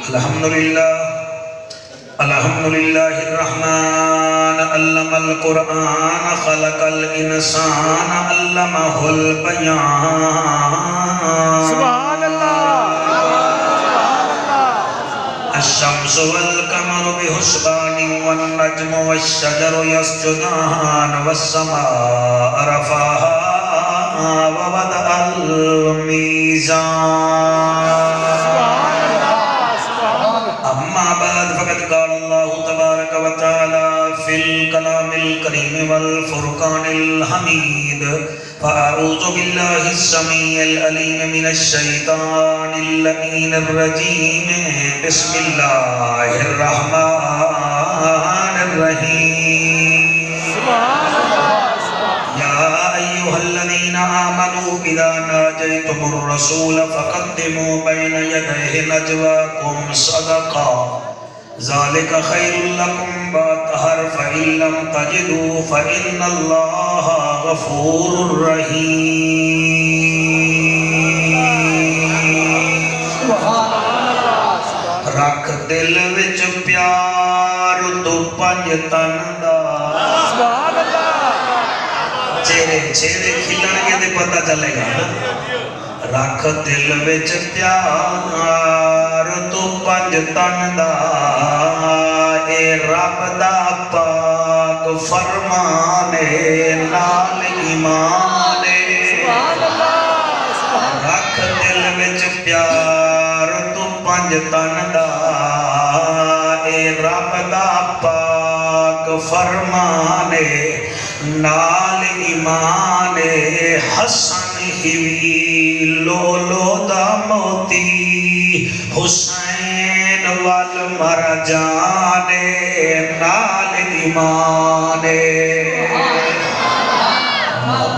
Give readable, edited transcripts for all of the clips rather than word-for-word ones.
الحمدللہ الرحمن علم القرآن خلق الانسان علمہ البیان سبحان اللہ الشمس والقمر بحسبان والنجم والشجر يسجدان والسماء رفعها ووضع الميزان أما بعد فقد قال الله تبارك وتعالى في الكلام الكريم والفرقان الحميد فأعوذ بالله السميع العليم من الشيطان اللعين الرجيم بسم الله الرحمن الرحيم يا أيها الذين آمنوا إذا ناجيتم الرسول فقدموا بين يديه نجواكم صدقا ذلك خير لكم وأطهر فإن لم تجدوا فإن الله غفور رحيم رکھ دل وچ پیار تو پنج تن دا چہرے کھلن کے دے پتہ چلے گا رکھ دل وچ پیار تو پنج تن دا اے رب دا پاک فرمانے نال ایمانے رکھ دل وچ پیار تو پنج تن دا اے رب دا پاک فرمانے نال ایمان حسن ہی لولو دا موتی حسین وال مر جانے نال ایمان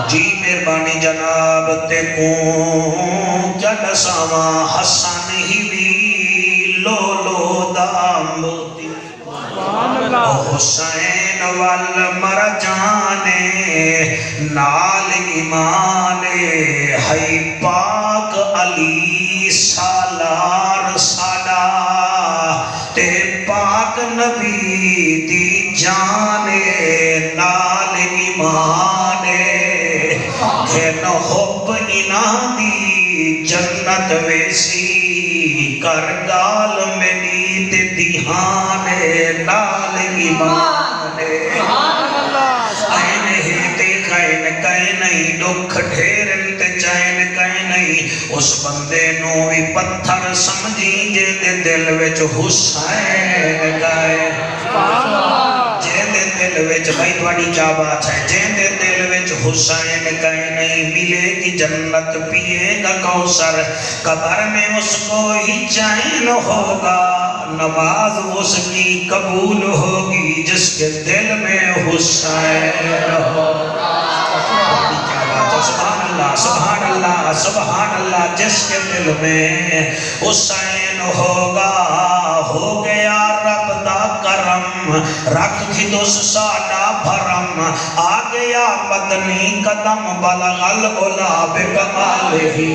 جی مہربانی جناب تے کون جن ساواں حسن ہی لولو دا موتی حسین وال مر جانے نال ایمان ہے پاک علی سالار ساڈا تے پاک نبی دی جانے نال ایمان ہے نہ حب انہاں دی جنت ویسی کر گال میری تے دیہان نال ایمان این ہے تے قین کہیں نہیں دکھ ڈھیرن تے چین کہیں نہیں اس بندے نو بھی پتھر سمجھی جے دے دل وچ حسین گائے جے دے دل وچ بھائی تھوڑی کیا بات ہے جے دے دل وچ حسین کہیں نہیں ملے گی جنت پیے گا کوثر قبر میں اس کو ہی چین ہوگا نماز اس کی قبول ہوگی جس کے دل میں حسین ہوگا سبحان اللہ سبحان اللہ سبحان اللہ جس کے دل میں حسین ہوگا ہو گیا رب دا کرم رکھ کھدوس ساڈا بھرم آ گیا مدنی قدم بلغ العلا بکمالہی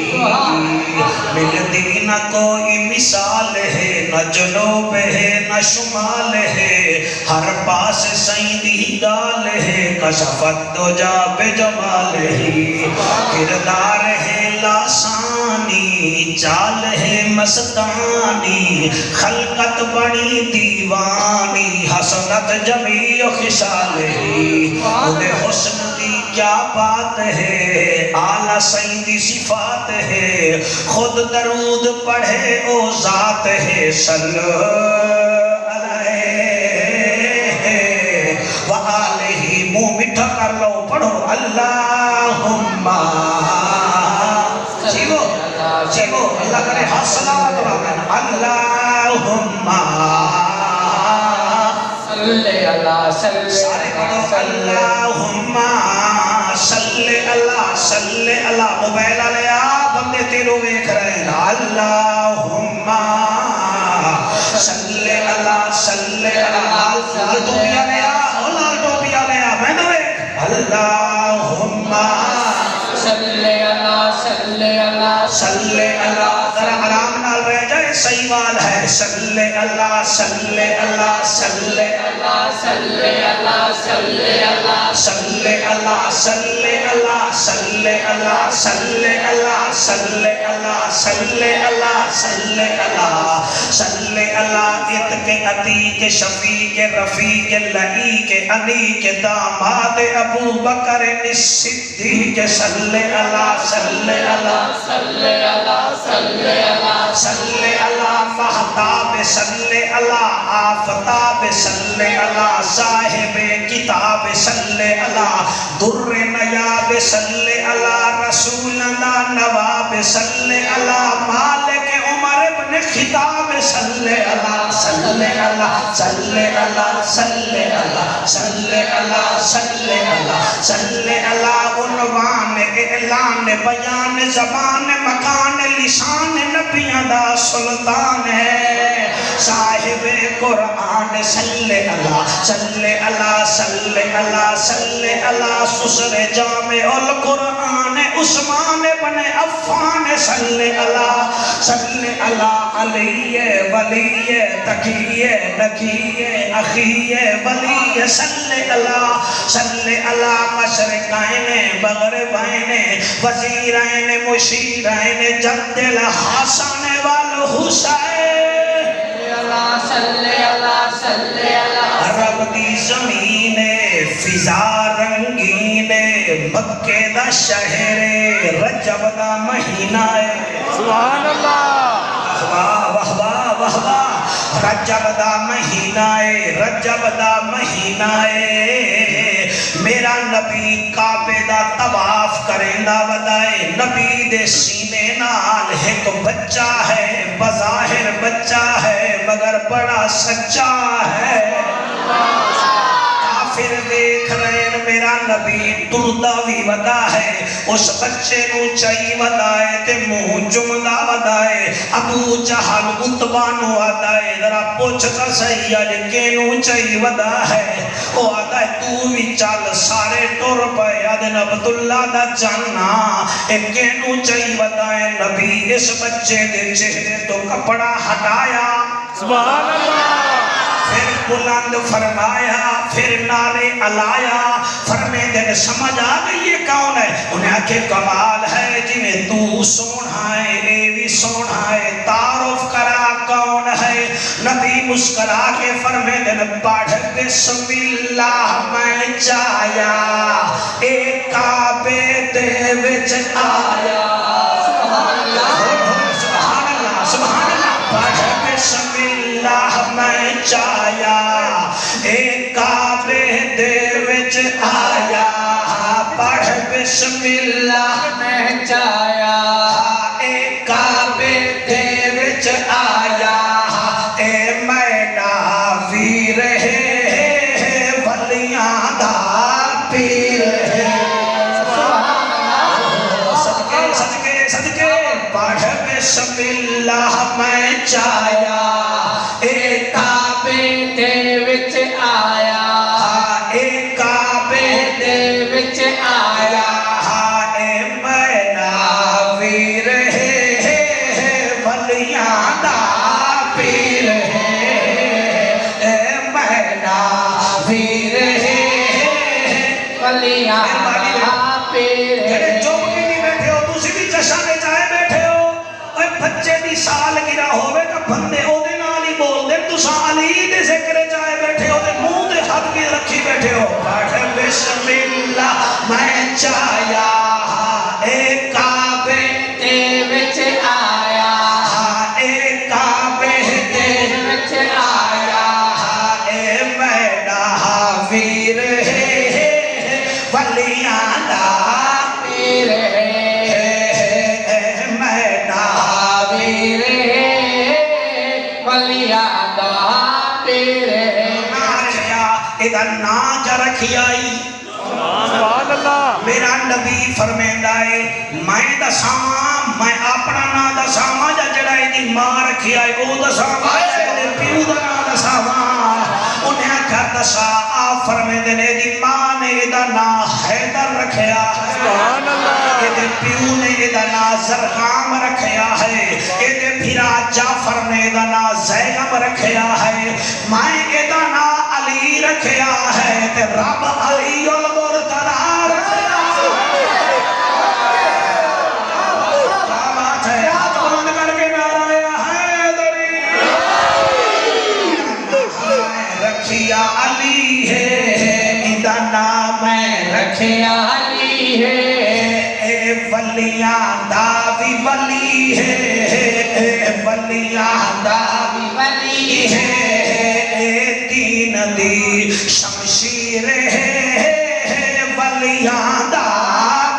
ملتی نہ کوئی مثال ہے نہ جنوب ہے نہ شمال ہے ہر پاس سیدی گال ہے کشفت دو جا بجمالہی کردار ہے لاسانی چال ہے مستانی خلقت بڑی دیوانی حسنت جمیع خصالہی خود حسن دی کیا بات ہے اعلیٰ سیدی صفات ہے خود درود پڑھے او ذات ہے صلی علیہ وآلہ منہ مٹھا کر لو پڑھو اللہم جیو جیو اللہ کرے حسنات رحمن اللہم صلی اللہ سارے پڑھو اللہم صلی اللہ موبائل علیہ بندے تیروں میں کریں اللہم صلی اللہ لال ٹوپی علیہ میں نوے اللہم صلی اللہ ذرا آرام نال رہ جائے صحیح وال ہے صلی اللہ صلی اللہ صلی اللہ صلی اللہ صلی اللہ صلی اللہ صلی اللہ صلی اللہ صلی اللہ صلی اللہ صلی اللہ صلی اللہ صلی اللہ اتق عتیق شفیق رفیق لعیق انیق داماد ابو بکر صدیق صلی اللہ صلی اللہ صلی اللہ صلی اللہ صلی اللہ مہتاب صلی اللہ آفتاب صلی اللہ صاحب کتاب صلی اللہ در نیاب صلی اللہ رسول اللہ نواب صلی اللہ مالک عمر ابن خطاب صلی اللہ صلی اللہ صلی اللہ صلی اللہ صلی اللہ صلی اللہ صلی اللہ عنوان اعلان بیان زبان مکان لسان نبیوں دا سلطان ہے صاحب قرآن صلی اللہ صلی اللہ صلی اللہ صلی اللہ سسر جامع القرآن عثمان بن عفان صلی اللہ علی ولی تقی نقی اخی ولی صلی اللہ مشرقین مغربین وزیرین مشیرین جد الحسن والحسین صلی اللہ رب دی زمین فضا رنگین مکہ دا شہر رجب دا مہینہ سبحان اللہ واہ واہ واہ واہ رجب دا مہینہ رجب دا مہینہ میرا نبی کعبے دا طواف کریندا ودائے نبی دے سینے نال ایک بچہ ہے بظاہر بچہ ہے مگر بڑا سچا ہے کافر دیکھ رہے میرا نبی ٹردا بھی ودا ہے اس بچے نو چائی ودائے تے منہ جمدا ودائے ابو جہل عتبہ نو آدائے ذرا پوچھ تا صحیح اج کینو چائی ودا ہے او آدائے تو بھی چل سارے ٹر پئے آدن عبداللہ دا جانا اے کینو چائی ودائے نبی اس بچے دے چہرے تو کپڑا ہٹایا سبحان اللہ پھر بلند فرمایا پھر نعرے علایا فرمے دن سمجھ آگئی یہ کون ہے انہیں آکے کمال ہے جنہیں تو سونا ہے اے بھی سونا ہے تعارف کرا کون ہے نبی مسکرا کے فرمے دن پڑھ بسم اللہ میں چایا ایک کعبے دے وچ آیا سبحان اللہ سبحان اللہ پڑھ بسم اللہ میں چایا ایک کعبے دے وچ آیا پڑھ بسم اللہ میں چایا ایک کعبے دے وچ آیا اے مینا ویر ہے ولیاں دا پیر ہے صدقے صدقے صدقے پڑھ بسم اللہ میں چایا ایک کعبے دے وچ آیا ایک کعبے دے وچ آیا اے مینا ویر ہے ولیاں دا پیر ہے اے مینا ویر ہے ولیاں دا پیر ہے جو بھی نہیں بیٹھے ہو تسی بھی جشن وچ آئے بیٹھے ہو اے بچے دی سال گرا ہوئے تا بندے او دے نال ہی بول دے تساں علی دے ذکر چائے بیٹھے ہو تے منہ تے ہاتھ بھی رکھی بیٹھے ہو پڑھ بسم اللہ میں چایا ایک کعبے دے وچ آیا ایک کعبے دے وچ آیا اے مینا ویر ہے ولیاں دا پیر ہے اے مینا ویر ہے ولیاں دا پیر ہے ادھر نا جا رکھی آئی سبحان اللہ میرا نبی فرمیندہ ہے میں دساں میں اپنا نا دساں جا جڑا دی ماں رکھی آئی او دساں پیو دا نا دساں انہیں کیا دسا آپ فرمیندے نے دی ماں نے ادا نا حیدر رکھیا ہے سبحان اللہ اے پیو نے ادا نا زرغام رکھیا ہے اے پھرا جعفر نے ادا نا زیغم رکھیا ہے مائیں ادا نا علی رکھیا ہے تے رب علی المرتضی رکھیا رکھیا علی ہے ادا نام رکھیا علی ہے اے ولیاں دا بھی ولی ہے اے ولیاں دا بھی ولی ہے اے دین دی شمشیر ہے ولیاں دا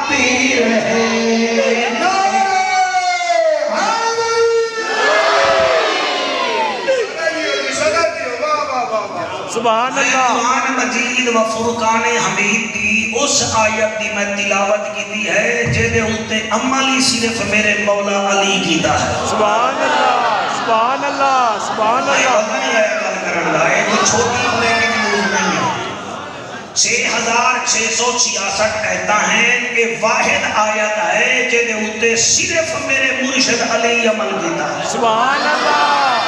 پیر ہے سبحان اللہ قرآن مجید و فرقان حمید دی اس آیت دی میں تلاوت کی دی ہے جیدے ہوتے عملی صرف میرے مولا علی کیتا ہے سبحان اللہ سبحان اللہ سبحان اللہ یہ کوئی چھوٹی بریکنگ نیوز نہیں ہے 6666 کہتا ہے کہ واحد آیت ہے جیدے ہوتے صرف میرے مرشد علی عمل کیتا ہے سبحان اللہ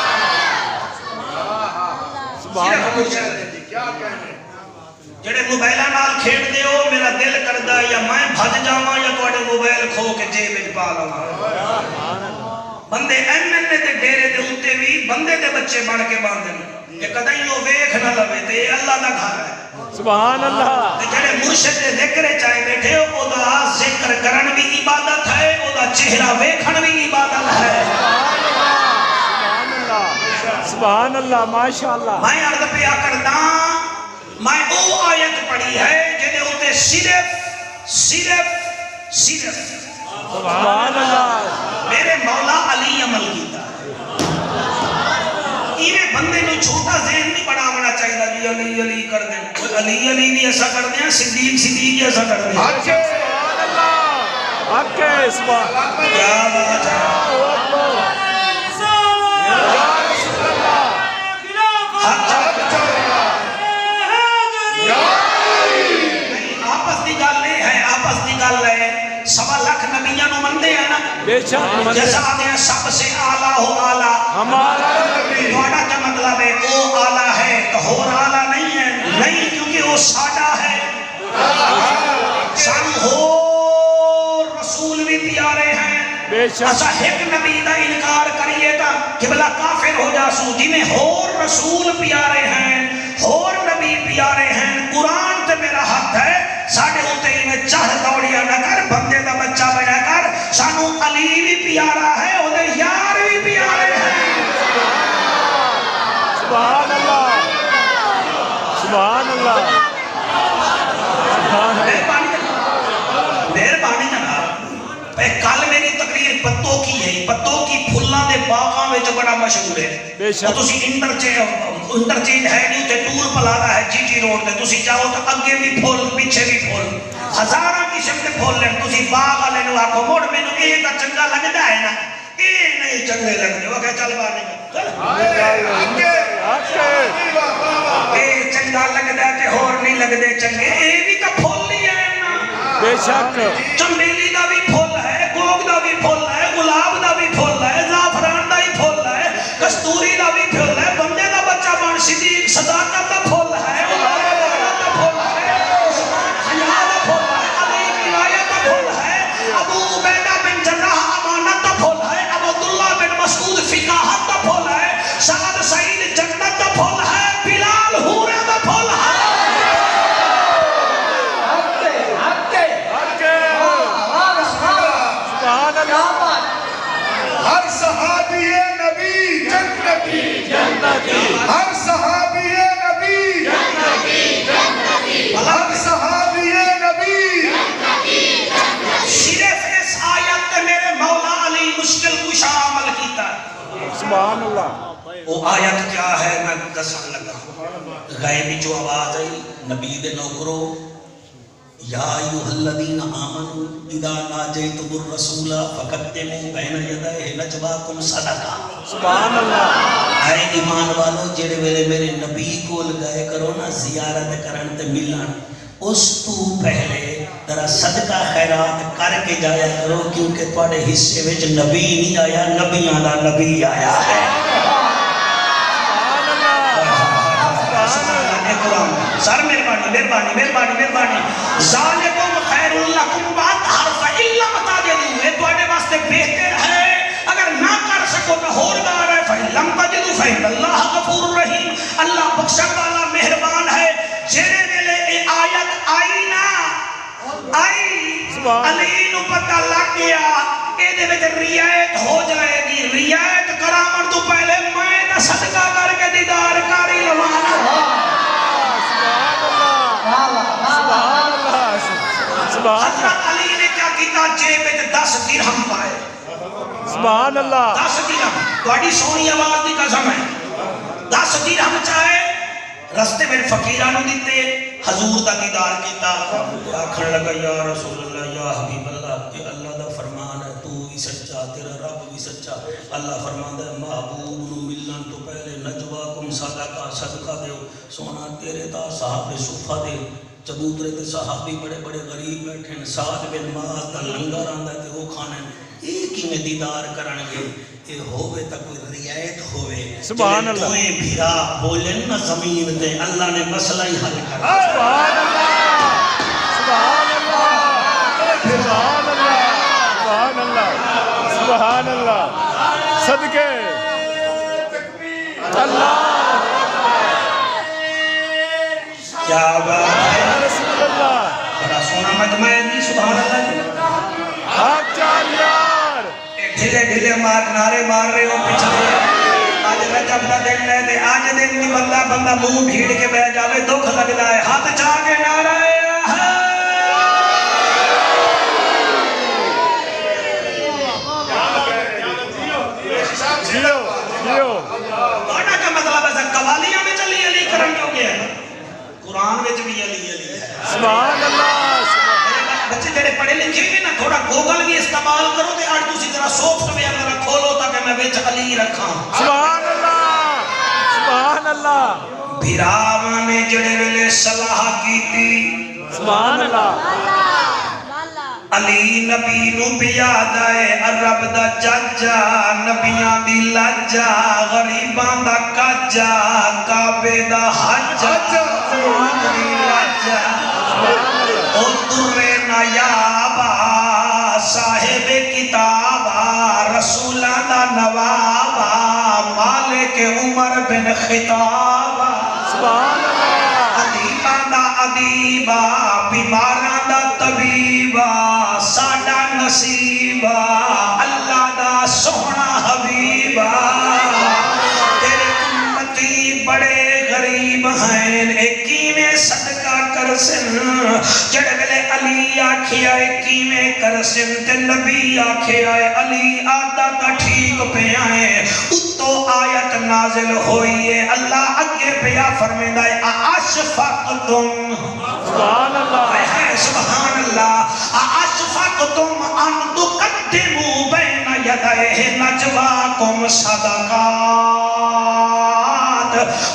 جڑے موبائلاں نال کھیڈ دے ہو میرا دل کردا یا میں بھج جاواں یا تواڈے موبائل کھو کے جیب وچ پا لواں بندے ایم این اے دے ڈیرے دے اوتے بھی بندے دے بچے بن کے باندھن کہ کدی او ویکھ نہ لوے تے اللہ دا گھر ہے سبحان اللہ تے جڑے مرشد دے ذکر چائے بیٹھے ہو او دا ذکر کرن بھی عبادت ہے او دا چہرہ ویکھن بھی عبادت ہے سبحان اللہ ماشاءاللہ میں عرض پہ کردا میں او آیت پڑھی ہے جدے ہوتے صرف سبحان اللہ میرے مولا علی عمل کیتا ایویں بندے نو چھوٹا ذہن نہیں بناونا چاہیے جی علی علی کر دیں کوئی علی علی بھی ایسا کر دیں صدیق صدیق ایسا کر دیں سبحان اللہ حق ہے سبحان کیا بات ہے سوا لکھ نبیاں نو مندے ہیں نا بے شک جیسا آتے ہیں سب سے آلہ ہو آلہ ہمارا نبی دوڑا کیا مطلب ہے او آلہ ہے تو ہور آلہ نہیں ہے نہیں کیونکہ وہ ساڈا ہے سان ہور رسول بھی پیارے ہیں بے شک اسا ایک نبی دا انکار کریے تا قبلہ کافر ہو جاسو جنہیں ہور رسول پیارے ہیں ہور نبی پیارے ہیں قرآن تے میرا حق ہے ساڑھے ہوتے ہی میں چاہ دوڑیا نہ کر بندے دا بچہ بنا کر سانو علی بھی پیارا ہے وہ دے یار بھی پیارے ہیں سبحان اللہ سبحان اللہ مہربانی جناب کل میری تقریر پتوں کی ہے پتوں کی پھلاں دے باغاں وچ بڑا مشہور ہے بے شک وہ تسی انٹرچینج ہے نہیں تے ٹول پلانا ہے جی جی روڈ تے تسی چاہو تو اگے بھی پھول پیچھے بھی پھول ہزاراں قسم دے پھول لین تسی باغ والے نو آکھو موڑ مینوں اے تا چنگا لگدا ہے نا اے نہیں چنگے لگدے وہ کہ چل باہر نکل اے چنگا لگدا تے ہور نہیں لگدے چنگے اے بھی تے پھول ہی ہے نا بے شک چمیلی دا بھی پھول ہے گوگ دا بھی پھول ہے گلاب دا بھی پھول ہے زعفران دا ہی پھول ہے کستوری دا بھی پھول ہے بندے دا بچہ بن صدیق صداقت دا پھول ہے ابو عبیدہ بن جراح امانت دا پھول ہے ابو عبداللہ بن مسعود فقاہت دا پھول ہے سعد سعید جنت دا پھول ہے بلال حورے دا پھول ہے ہر صحابی نبی جنتی ہر صحابی نبی ہر صحابی نبی صرف اس آیت تے میرے مولا علی مشکل کشا عمل کیتا ہے سبحان اللہ وہ آیت کیا ہے میں دسان لگا غیبی جو آواز آئی نبی دے نوکرو یا ایوہ الذین آمنوا اذا ناجیتم الرسول فقدموا بین یدیہ نجواکم صدقہ سبحان اللہ اے ایمان والو جڑے ویلے میرے نبی کول گئے کرو نا زیارت کرن تے ملن اس تو پہلے ذرا صدقہ خیرات کر کے جایا کرو کیونکہ تواڈے حصے وچ نبی نہیں آیا نبیاں دا نبی آیا ہے سر مہربانی ذالکم خیر لکم واطہر فإن بتا دے دوں یہ تواڈے واسطے بہتر ہے اگر نہ کر سکو تو ہور گار ہے فإن لم تجدوا فإن اللہ غفور رحیم اللہ بخشن والا مہربان ہے جڑے ویلے اے آیت آئی نا آئی علی نو پتہ لگ گیا اے دے وچ رعایت ہو جائے گی رعایت کرامن تو پہلے میں دا صدقہ کر کے دیدار کاری لوانا حضرت علی نے کیا کیتا جیب میں 10 درہم پائے سبحان اللہ 10 درہم تواڈی سونی آواز دی قسم ہے 10 درہم چاہے رستے میں فقیرانو دیتے حضور دا دیدار کیتا آکھن لگا یا رسول اللہ یا حبیب اللہ کہ اللہ دا فرمان ہے تو بھی سچا تیرا رب بھی سچا اللہ فرماندا ہے محبوب نو ملن تو پہلے نجواکم صدقہ دیو سونا تیرے دا صحابہ صفہ دے چبوترے تے صحابی بڑے بڑے غریب بیٹھے ہیں سعد بن معاذ دا لنگر آندا تے وہ کھانے ایک ہی میں دیدار کرن گے اے ہوے تا کوئی رعایت ہوے سبحان اللہ دوئے بھیرا بولن نہ زمین تے اللہ نے مسئلہ ہی حل کر سبحان اللہ سبحان اللہ سبحان اللہ سبحان اللہ صدقے اللہ کیا بات ہے رسول اللہ بڑا سونا مجمع ہے نہیں سبحان اللہ آپ چار یار ڈھلے مار نعرے مار رہے ہو پچھلے آج رجب دا دن لے دے آج دن نہیں بندہ منہ بھیڑ کے بہ جاوے دکھ لگدا ہے ہاتھ چاہ کے نعرہ جیو جیو آنا کا مطلب ہے قوالیاں میں چلی علی کرم جو گیا قرآن میں بھی علی ہے سبحان اللہ بچے جڑے پڑھے لکھے ہیں نا تھوڑا گوگل بھی استعمال کرو تے آج تسی ذرا سافٹ ویئر ذرا کھولو تاکہ میں وچ علی رکھاں سبحان اللہ سبحان اللہ بھراواں نے جڑے ویلے صلاح کیتی سبحان اللہ علی نبی نو بیاد آئے عرب دا ججا نبیاں دی لجا غریباں دا کجا کعبے دا حجا دی لجا او درے نیابا صاحب کتابا رسولاں دا نوابا مالک عمر بن خطابا سبحان اللہ ادیباں دا ادیبا بیماراں دا طبیبا ساڈا نصیبا اللہ دا سونا حبیبا تیرے امتی بڑے غریب ہیں ایکیویں صدقہ کر سن جڑے ویلے علی آکھیا ایکیویں کر سن تے نبی آکھیا علی آدھا تا ٹھیک پہ آئے اتو آیت نازل ہوئی ہے اللہ اگے پیا فرمیندہ ہے اشفقتم سبحان اللہ سبحان اللہ اشفقتم ان تقدموا بین یدیہ نجواکم صدقات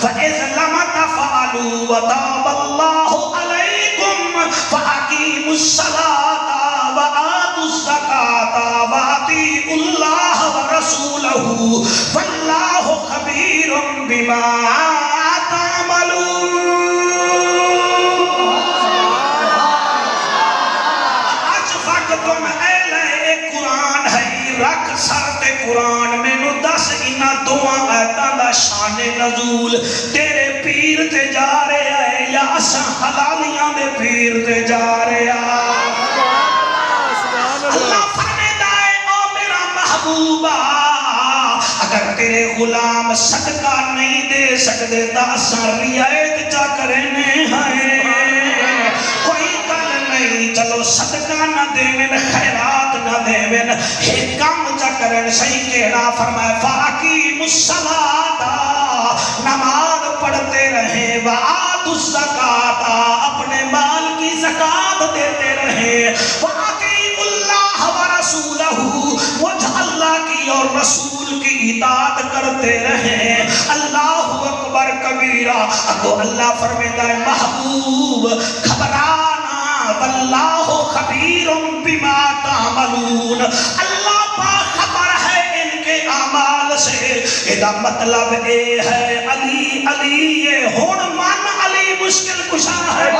فَإِذْ لَمَ تَفْعَلُوا وَتَابَ اللَّهُ عَلَيْكُمْ فَأَقِيمُوا الصَّلَاةَ وَآتُوا الزَّكَاةَ وَأَطِيعُوا اللَّهَ وَرَسُولَهُ وَاللَّهُ خَبِيرٌ بِمَا تَعْمَلُونَ تم اے قرآن ہے رکھ سارتے قرآن میں نو دس انہا دعا ایتاں دا شان نزول تیرے پیر تے جا رہے آئے یا اساں حلالیاں دے پیر تے جا رہے آئے اللہ فرمیدا ہے او میرا محبوبہ اگر تیرے غلام صدقہ نہیں دے سکتے تا اساں رعایت چا کرنے ہیں کوئی چلو صدقہ نہ دیوین خیرات نہ دیوین حکم جا کرن صحیح کہنا فرمائے فَاقِیمُ الصَّلَاةَ نماز پڑھتے رہیں وَآتُوا الزَّکَاةَ اپنے مال کی زکاة دیتے رہیں وَأَطِیعُوا اللَّهَ وَرَسُولَهُ مجھ اللہ کی اور رسول کی اطاعت کرتے رہیں اللہ اکبر کبیرہ. اگو اللہ فرمیتا ہے محبوب گھبرانا واللہ خبیر بما تعملون. اللہ باخبر ہے ان کے اعمال سے. ادا مطلب اے ہے علی علی یہ ہون من علی مشکل کشا ہے.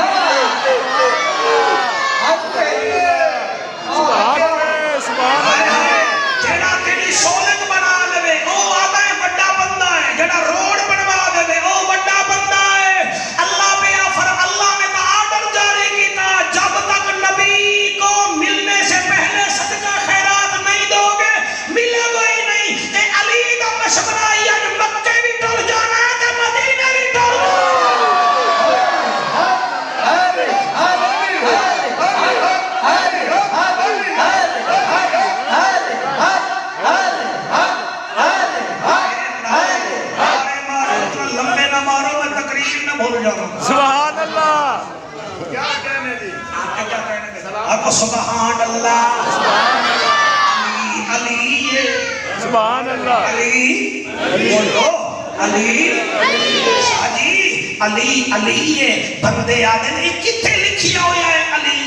جڑا تیری سولت بنا لے او آدھا ہے بڑا بندہ ہے. جڑا روڈ بنوا دے او بڑا بندہ ہے. اللہ اللہ نے تو آرڈر جاری کیتا جب تک نبی کو ملنے سے پہلے صدقہ خیرات نہیں دو گے ملے گا ہی نہیں. اے علی دا مشورہ یا مکے بھی ٹر جانا ہے تے مدینے بھی ٹر سبحان اللہ. کیا کہنے دی آپ سبحان اللہ. علی علی سبحان اللہ. علی بولو علی شاہجی علی علی یہ بندے آدھے نے کتے لکھیا ہویا ہے علی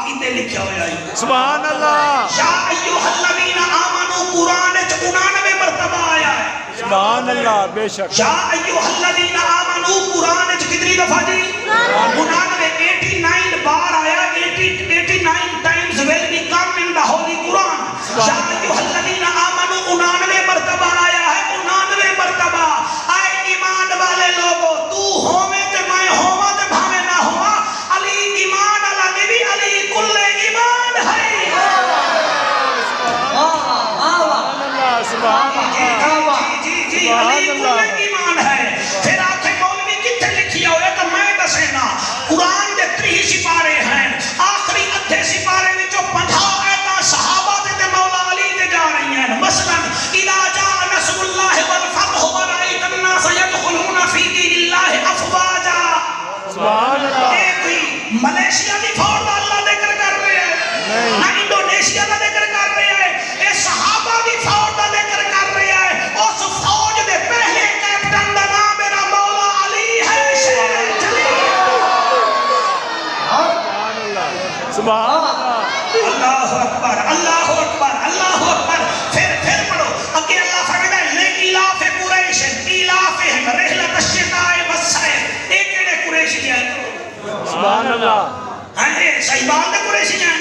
کتے لکھیا ہویا ہے. سبحان اللہ. یا ایوہ الذین آمنوا قرآن 99 مرتبہ آیا ہے. سبحان اللہ. بے شک. یا ایوہ الذین آمنوا قرآن کتنی دفعہ جی 89 بار آیا. 89 times will be come in the holy Quran. یا ایوہ الذین آمنوا 99 مرتبہ آیا ہے. 99 مرتبہ آئے ایمان والے لوگوں تو ہومے تے میں ہوما تے بھامے نہ ہوما علی ایمان علا نبی علی کل ایمان ہے. سبحان اللہ. جی علی کل ایمان ہے. پھر آنکھیں مولوی کتنے لکھیا ہوئے تو میں دسینا قرآن دے 3 سپارے ہیں. آخری ادھے سپارے میں جو 50 آیتاں صحابہ تے مولا علی تے جا رہی ہیں. مثلا اذا جاء نصر اللہ والفتح ورأیت الناس يدخلون فی دین اللہ افواجا. سبحان اللہ. کوئی ملیشیا دی فوج دا اللہ ذکر کر رہے ہیں نہ انڈونیشیا دا ذکر کر رہے ہیں. اے صحابہ دی فوج دا ذکر کر رہے ہیں. اس فوج دے پہلے کیپٹن دا نام میرا مولا علی ہے. شیر جلیل. سبحان اللہ. اللہ اکبر اللہ اکبر اللہ اکبر. پھر پڑھو اگے اللہ فرماتا ہے لإلاف قریش إلافهم رحلة الشتاء والصيف. ایک کیڑے قریشی ہیں سبحان اللہ. اے صحیبان دے قریشی ہیں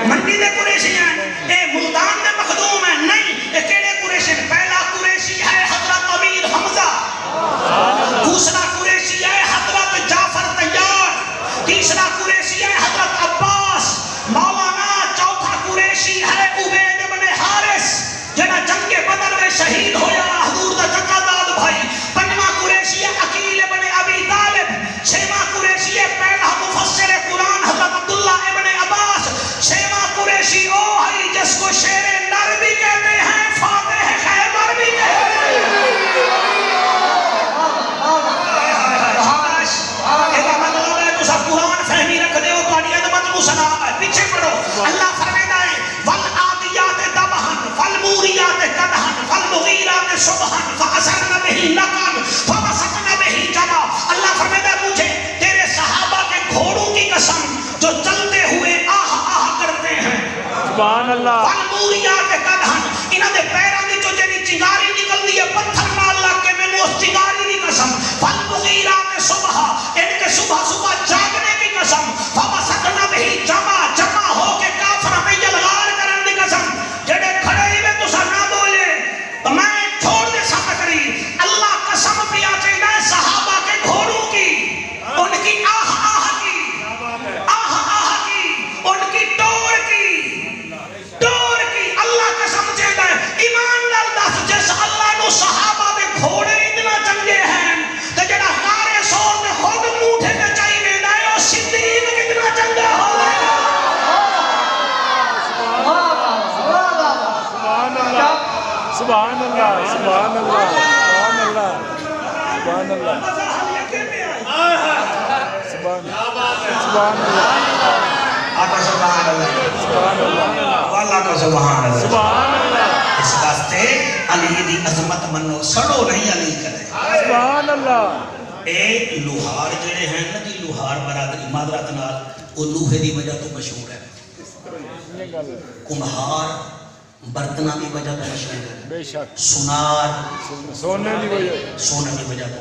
منڈی دے قریشی ہیں اے ملتان دے مخدوم ہیں نہیں. اے کیڑے قریشی ہیں. پہلا قریشی ہے حضرت امیر حمزہ. دوسرا قریشی ہے حضرت جعفر طیار. تیسرا قریشی ہے حضرت عباس مولانا. چوتھا قریشی ہے عبید بن حارث جنہ جنگ بدر میں شہید ہویا حضور دا چچا داد بھائی. پنجواں قریشی ہے عقیل بن ابی طالب. چھواں قریشی ہے پہلا مفسر قرآن حضرت عبداللہ ابن عباس. چھواں قریشی او ہے جس کو شیر نر بھی کہتے ہیں فاتح خیبر بھی کہتے ہیں. یہ مطلب ہے تو سب قرآن فہمی رکھ دے ہو تو آنی عدمت کو سلام ہے. پیچھے پڑھو اللہ فرمیدہ ہے والعادیات دبہن فالموریات قدہن فالمغیرات صبحن فأسرن بہی نقن فوسطن بہی جمع. اللہ فرمیدہ ہے مجھے تیرے صحابہ کے گھوڑوں کی قسم جو چلتے ہوئے آہ آہ کرتے ہیں. سبحان اللہ. فالموریات قدہن انہاں دے پیران دی جو جنی چنگاری نکل دی ہے پتھر نال لگ کے میں اس چنگاری دی قسم. فالمغیرات صبح ان کے صبح صبح جاگنے کی قسم. فوسطن بہی جمع جمع ہو کے کافر پہ یلغار کرن دی قسم. جڑے کھڑے ہی میں تو سر نہ بولے تو میں چھوڑ دے سب تقریر. اللہ قسم پیا چاہیے ہے صحابہ کے گھوڑوں کی ان کی آہ آہ کی آہ آہ کی ان کی ٹور کی اللہ قسم چاہیے ہے. ایمان لال دس جس اللہ نو صحابہ دے گھوڑے اتنا چنگے ہیں تو جڑا غارے سور دے خود موٹھے تے چاہیے ہے او صدیق کتنا چنگا ہو گا. سبحان اللہ. سبحان اللہ. سبحان اللہ. سبحان اللہ. سبحان اللہ. آقا سبحان اللہ. سبحان اللہ. اللہ کا سبحان اللہ. سبحان اللہ. اس واسطے علی دی عظمت منو سڑو نہیں علی کرے. اللہ اے لوہار جڑے ہیں نا جی لوہار برادری معذرت نال وہ لوہے دی وجہ تو مشہور ہے یہ گل کمہار برتنہ دی وجہ تو مشہور ہے بے شک سنار سونے دی وجہ سونے دی وجہ تو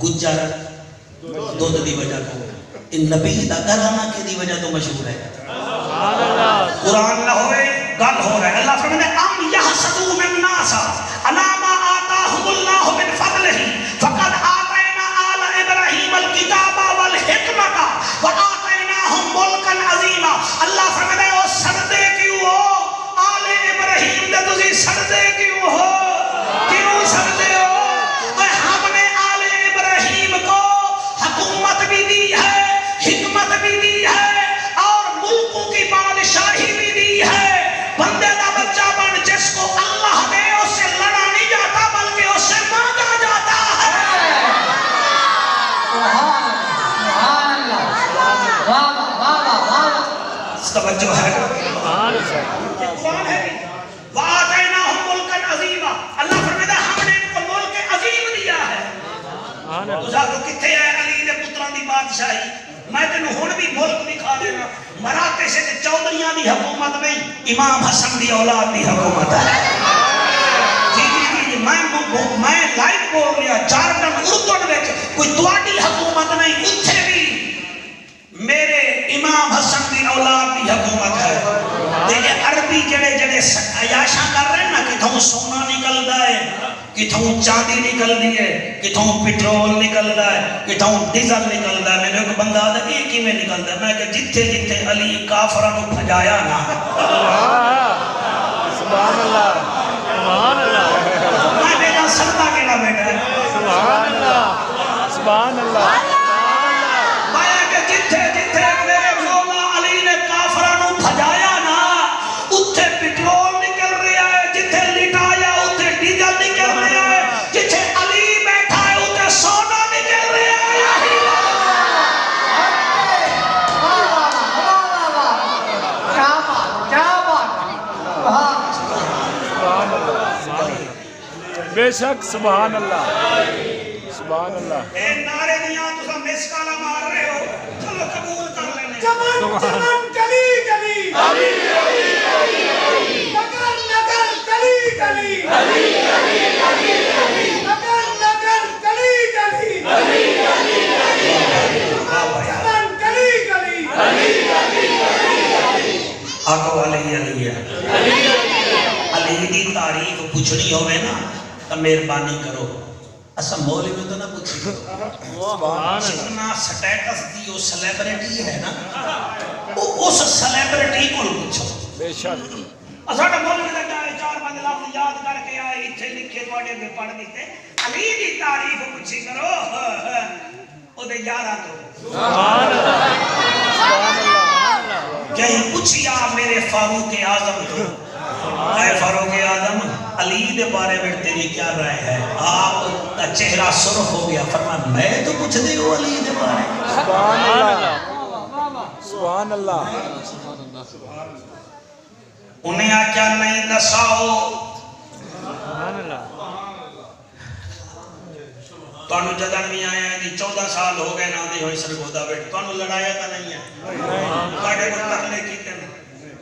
گجر دودھ دی وجہ تو ان نبی دا گھرانہ کی دی وجہ تو مشہور ہے سبحان اللہ قرآن نہ ہوئے گل ہو رہا ہے اللہ فرماتے ہیں ام یحسدون الناس علی ما آتاہم اللہ من فضلہ فقد آتینا آل ابراہیم الکتاب والحکمت وآتیناہم ملکا عظیما اللہ فرماتے ہیں او سردے کیوں ہو آل ابراہیم دے تسی سردے کیوں ہو کیوں سردے ہو ہم نے آل ابراہیم کو حکومت بھی دی ہے حکمت بھی دی ہے اور ملکوں کی بادشاہی بھی دی ہے بندے دا بچہ بن جس کو اللہ دے اس سے لڑا نہیں جاتا بلکہ اس سے مانگا جاتا ہے توجہ ہے سبحان اللہ یہ قرآن ہے وَآتَيْنَاهُمْ مُلْكًا عَظِيمًا اللہ فرماتا ہے ہم نے ان کو ملک عظیم دیا ہے سبحان اللہ تسا کو کتھے ہے علی دے پتراں دی بادشاہی میں تینوں ہن بھی ملک دکھا دینا مراتے سے چودھریاں دی حکومت نہیں امام حسن دی اولاد دی حکومت ہے جی میں لائیو بول رہا جارڈن اردن وچ کوئی تواڈی حکومت نہیں اتھے بھی میرے امام حسن دی اولاد دی حکومت ہے یہ عربی جڑے جڑے عیاشاں کر رہے ہیں نا کتھوں سونا نکلدا ہے کتھوں چاندی نکلدی ہے کتھوں پٹرول نکلدا ہے کتھوں ڈیزل نکلدا ہے میرے کو بندہ دا ایک ہی میں نکلدا ہے میں کہ جتھے جتھے علی کافراں نو بھجایا نا سبحان اللہ سبحان اللہ میں بیٹا سردا کیڑا بیٹا ہے سبحان اللہ سبحان اللہ میں کہ جتھے جتھے میرے مولا علی نے کافراں نو بھجایا نا اوتھے پٹرول نکل رہا ہے جتھے لٹایا اوتھے ڈیزل نکل رہا ہے جتھے علی بیٹھا ہے اوتھے سونا نکل رہا ہے بے شک سبحان اللہ سبحان اللہ اے نعرے دیاں تسا مس کالا مار رہے ہو چلو قبول کر لینے چمن چمن گلی گلی علی نگر نگر گلی گلی نگر نگر گلی گلی چمن گلی گلی آقا علی علی ہے علی دی تعریف پوچھنی ہوئے نا تو مہربانی کرو اسا مولوی میں تو نہ پوچھی جتنا سٹیٹس دی وہ سیلیبریٹی ہے نا اس سیلیبریٹی کو پوچھو بے شک اسا تو مولوی دا جائے چار پانچ لفظ یاد کر کے آئے اتھے لکھے تواڈے میں پڑھ دیتے علی دی تعریف پوچھی کرو او دے یارا تو سبحان اللہ سبحان اللہ کہیں پوچھیا میرے فاروق اعظم تو اے فاروق اعظم علی دے بارے میں تیری کیا رائے ہے آپ کا چہرہ سرخ ہو گیا فرمایا میں تو پوچھ دے ہو علی دے بارے سبحان اللہ سبحان اللہ انہیں آکیا نہیں دساؤ سبحان اللہ تو انہوں جدن بھی آئے ہیں جی 14 سال ہو گئے نا دی ہوئی سرگودہ بیٹھ تو انہوں لڑایا تا نہیں ہے توڑے کو ترلے کیتے ہیں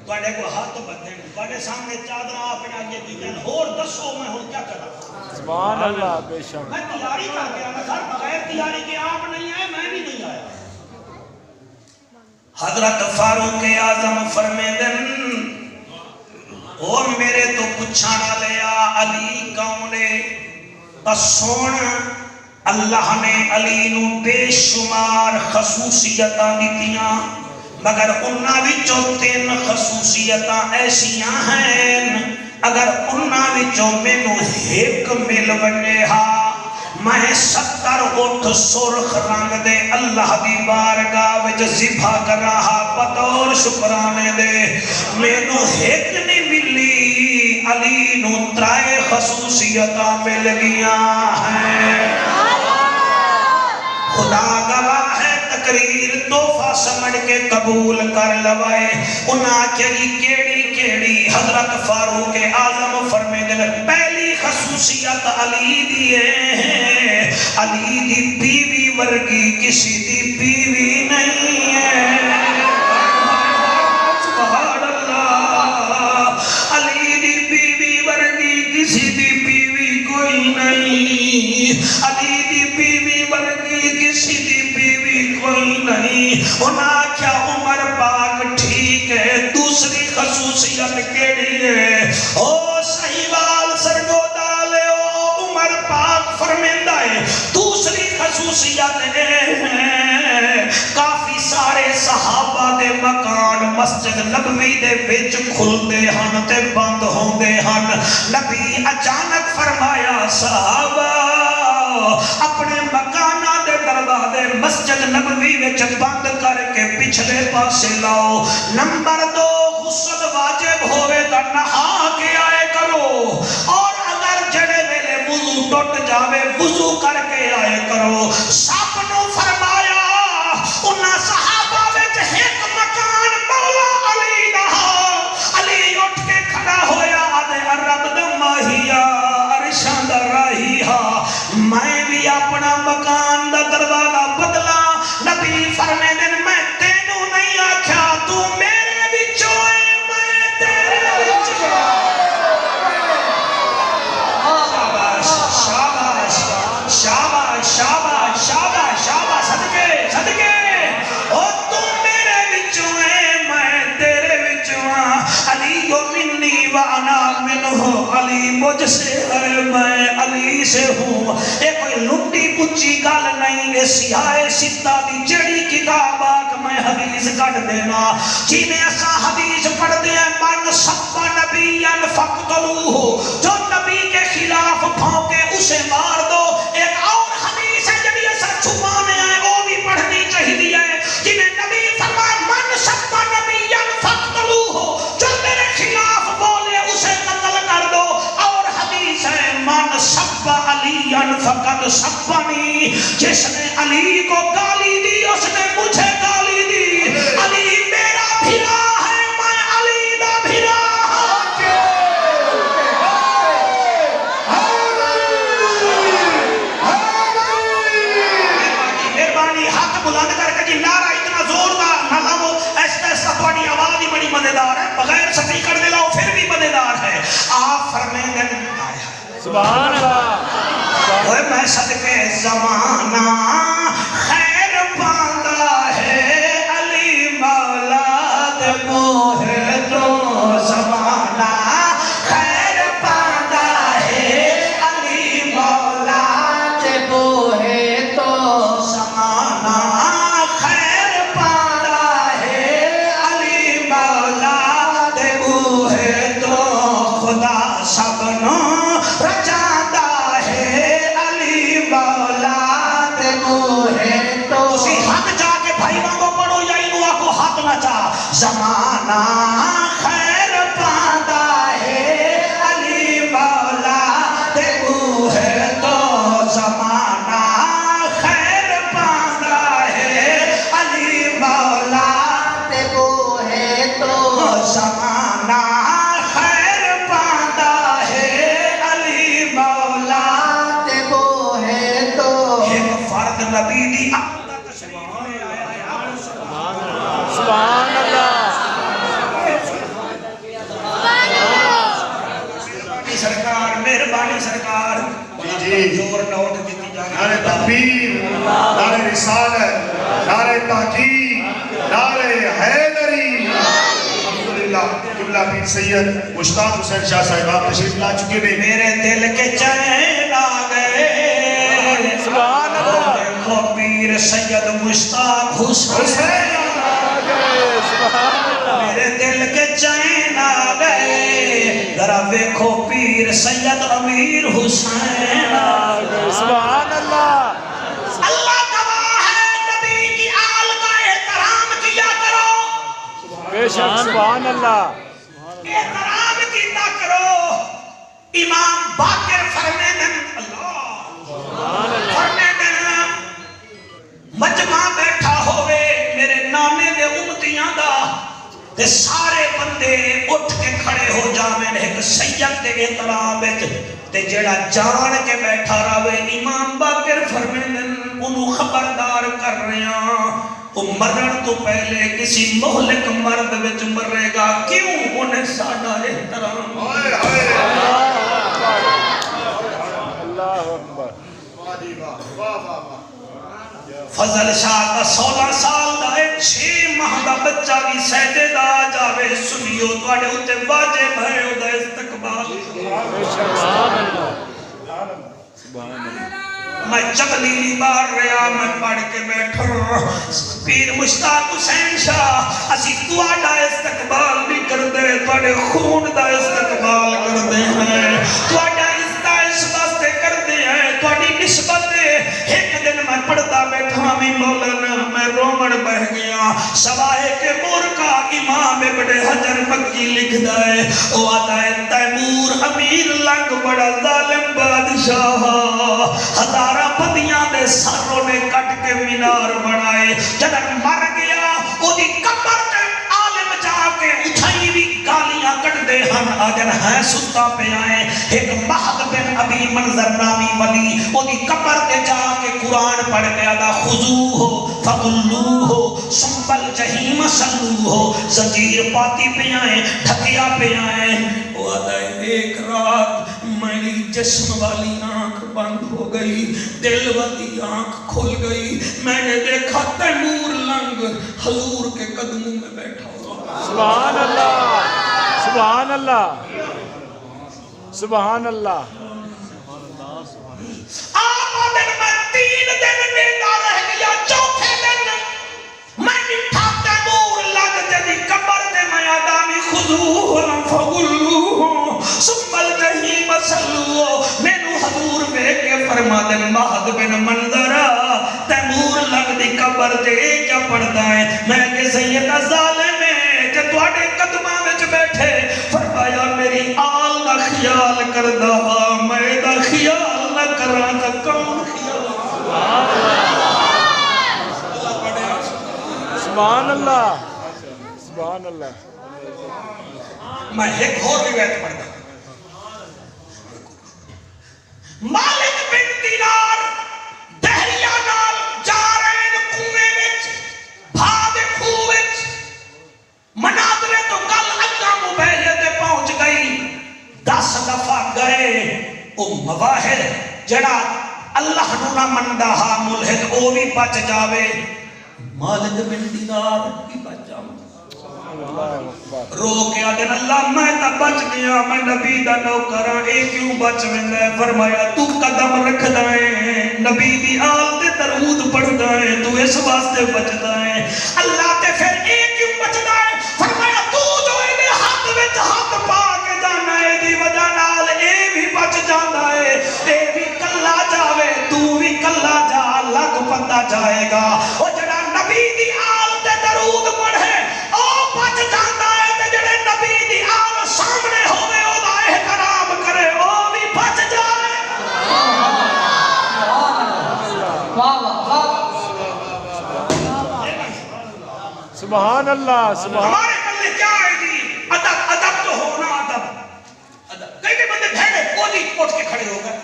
توڑے کو ہاتھ بدھے ہیں توڑے سامنے چادرہ آپ نے آگے کیتے ہیں اور دسو میں ہوں کیا کرا سبحان اللہ بے شک میں تیاری کر کے آنا سر بغیر تیاری کے آپ نہیں آئے میں بھی نہیں آیا حضرت فاروق اعظم فرمیدن او میرے تو پچھانا لیا علی کونے سون اللہ نے علی نو بے شمار خصوصیتاں دیتیاں مگر انہاں وچوں 3 خصوصیتاں ایسیاں ہیں اگر انہاں وچوں مینوں ایک مل ونجے ہا میں 70 اٹھ سرخ رنگ دے اللہ دی بارگاہ وچ ذبح کر رہا بطور شکرانے دے مینوں ایک نہیں ملی علی نو 3 خصوصیتاں مل گیاں ہیں خدا گواہ ہے تقریر تحفہ سمجھ کے قبول کر لوائے انہاں کہی کیڑی کیڑی حضرت فاروق اعظم فرمیدن پہلی خصوصیت علی دیئے ہیں علی دی بیوی ورگی کسی دی بیوی نہیں ہے سبحان اللہ علی دی بیوی ورگی کسی دی بیوی کوئی نہیں علی دی بیوی ورگی کسی دی بیوی کوئی نہیں انہاں کیا عمر پاک ٹھیک ہے دوسری خصوصیت کیڑی ہے او صحیحوال سرگودا لے او عمر پاک فرمیندہ ہے دوسری خصوصیت ہے کافی سارے صحابہ دے مکان مسجد نبوی دے وچ کھلدے ہن تے بند ہوندے ہن نبی اچانک فرمایا صحابہ اپنے مکانہ دے دروازے مسجد نبوی وچ بند کر کے پچھلے پاسے لاؤ نمبر 2 غسل واجب ہوئے تا نہا کے آئے کرو اور اگر جڑے ویلے وضو ٹوٹ جاوے وضو کر کے آئے کرو سب نو فرمایا انہاں صحابہ وچ ایک مکان مولا علی دا علی اٹھ کے کھڑا ہویا آدھے رب دا ماہیا عرشاں دا راہیا میں بھی اپنا مکان دا دروازہ بدلا نبی فرمے دن میں تینوں نہیں آکھیا تو میرے وچوں ہے میں تیرے وچوں شاباش شاباش شاباش شاباش شاباش شاباش صدقے صدقے او تو میرے وچوں ہے میں تیرے وچوں علی منی وانا منہ علی مجھ سے ہے میں علی سے ہوں اے کوئی لٹی کچی گل نہیں اے سیاہ ستہ دی جڑی کتاب آکھ میں حدیث کٹ دینا جینے ایسا حدیث پڑھ دیا من سب نبیان فقتلوہ جو نبی کے خلاف پھونکے اسے مار دو ایک اور حدیث ہے جڑی ایسا چھپانے آئے وہ بھی پڑھنی چاہیے ہے جنہیں نبی فرمائے من سب نبیان فقتلوہ جو میرے خلاف بولے اسے قتل کر دو اور حدیث ہے من سب علیان فقط سبنی جس نے علی کو گالی دی اس نے مجھے گالی دی علی میرا بھیرا ہے میں علی دا بھیرا مہربانی ہاتھ بلند کر کے جی نعرہ اتنا زور دا نہ لاؤ ایسا ایسا تھوڑی آواز ہی بڑی مزیدار ہے بغیر سپیکر دے لاؤ پھر بھی مزیدار ہے آپ فرمائیں گے سبحان اللہ اوہ میں صدقے زمانہ خیر پاندہ ہے علی مولا دے موہ تو زمانہ خیر پاندہ ہے علی مولا دے موہ تو زمانہ خیر پاندہ ہے علی مولا دے موہ تو خدا سبنوں رچاندہ ہے علی مولا دے موہے تو اسی حد جا کے بھائی وانگو پڑھو یا انہوں آکو حد نہ چاہ زمانہ خیر پاندہ ہے علی مولا دے موہے تو زمانہ خیر پاندہ ہے علی مولا دے موہے تو زمانہ نبی دی سبحان اللہ سرکار مہربانی سرکار زور نوٹ دیتی جا رہی نعرہ تکبیر نعرہ رسالت نعرہ تحقیق نعرہ حیدری الحمدللہ قبلہ پیر سید مشتاق حسین شاہ صاحب آپ تشریف لا چکے ہیں میرے دل کے چین آ گئے سبحان اللہ دیکھو پیر سید مشتاق حسین میرے دل کے چین آ گئے ذرا دیکھو پیر سید امیر حسین آ گئے سبحان اللہ اللہ گواہ ہے نبی کی آل کا احترام کیا کرو بے شک سبحان اللہ احترام کیتا کرو امام باقر فرمیدن اللہ فرمیدن مجمع بیٹھا ہوئے میرے نانے دے امتیاں دا تے سارے بندے اٹھ کے کھڑے ہو جاویں ایک سید دے احترام وچ تے جڑا جان کے بیٹھا رہے امام باقر فرمیدن خبردار کر رہے ہیں وہ مرن تو پہلے کسی مہلک مرد وچ مرے گا کیوں انہیں ساڈا احترام اللہ اکبر فضل شاہ کا 16 سال دا ہے 6 ماہ دا بچہ بھی سجدے دا آ جاوے سنیو تواڈے اوتے واجب ہے او دا استقبال میں چغلیلی بار رہا میں پڑھ کے بیٹھا پیر مشتاق حسین شاہ اسی تواڈا استقبال بھی کر دے تواڈے خون دا استقبال کر دے ہیں تواڈا اس واسطے کر دے ہیں تواڈی نسبت ایک دن میں پڑھتا بیٹھا بھی مولانا میں رومن بہ گیا سوائے کے مورکا امام ابن حجر مکی لکھ دائے او آتا ہے تیمور امیر لنگ بڑا ظالم بادشاہ ہزارہ پتیاں دے ساروں نے کٹ کے مینار بنائے جب مر گیا او دی قبر تے عالم جا کے اٹھائی بھی گالیاں کٹ دے ہم آجر ہیں ستا پہ آئے ایک مہد بن ابی منظر نامی ولی او دی قبر تے جا کے قرآن پڑھ گیا دا خضوہو فقلوہو سنبل جہیم سلوہو زنجیر پاتی پہ آئے ڈھکیا پہ آئے وہ آتا ہے ایک رات میری جسم والی آنکھ بند ہو گئی دل والی آنکھ کھل گئی میں نے دیکھا تیمور لنگ حضور کے قدموں میں بیٹھا ہوا سبحان اللہ سبحان اللہ سبحان اللہ آپ دن میں 3 دن نیندہ رہ گیا چوتھے دن میں نٹھا تیمور لگ جدی قبر تے میں آدامی خضوہ فغلوہ سنبل جہیم سلوہ مینو حضور بے کے فرما دن مہد بن منظرہ تیمور لگ دی قبر تے کیا پڑھتا ہے میں کہ سیدہ ظالم ہے کہ تواڈے قدمہ وچ بیٹھے فرمایا میری آل دا خیال کردہ میں دا خیال نہ کراں تا کون خیال سبحان اللہ سبحان اللہ میں ایک اور روایت پڑھتا مالک بن دینار دہریہ نال جا رہے ہیں کنویں وچ بھاد کھوہ وچ مناظرے تو کل اگا مبیلے تے پہنچ گئی 10 دفعہ گئے او مواہد جڑا اللہ نو نہ مندا ہا ملحد او بھی بچ جاوے مالک بن دینار بھی بچ جاوے رو کے آدھن اللہ میں تا بچ گیا میں نبی دا نوکر ہاں اے کیوں بچ ویندا ہے فرمایا تو قدم رکھدا ہے نبی دی آل تے درود پڑھدا ہے تو اس واسطے بچدا ہے اللہ تے پھر اے کیوں بچدا ہے فرمایا تو جو اے دے ہاتھ وچ ہاتھ پا کے جانا ہے دی وجہ نال اے بھی بچ جاندا ہے اے بھی کلا جاوے تو بھی کلا جا لگ پتا جائے گا او جڑا نبی دی آل تے درود پڑھے بچ جاتا ہے کہ جڑے نبی دی آل سامنے ہوئے او دا احترام کرے او بھی بچ جائے سبحان اللہ سبحان ہمارے بندے کیا ہے جی ادب تو ہونا ادب کئی بندے بھیڑے وہ جی اٹھ کے کھڑے ہو گئے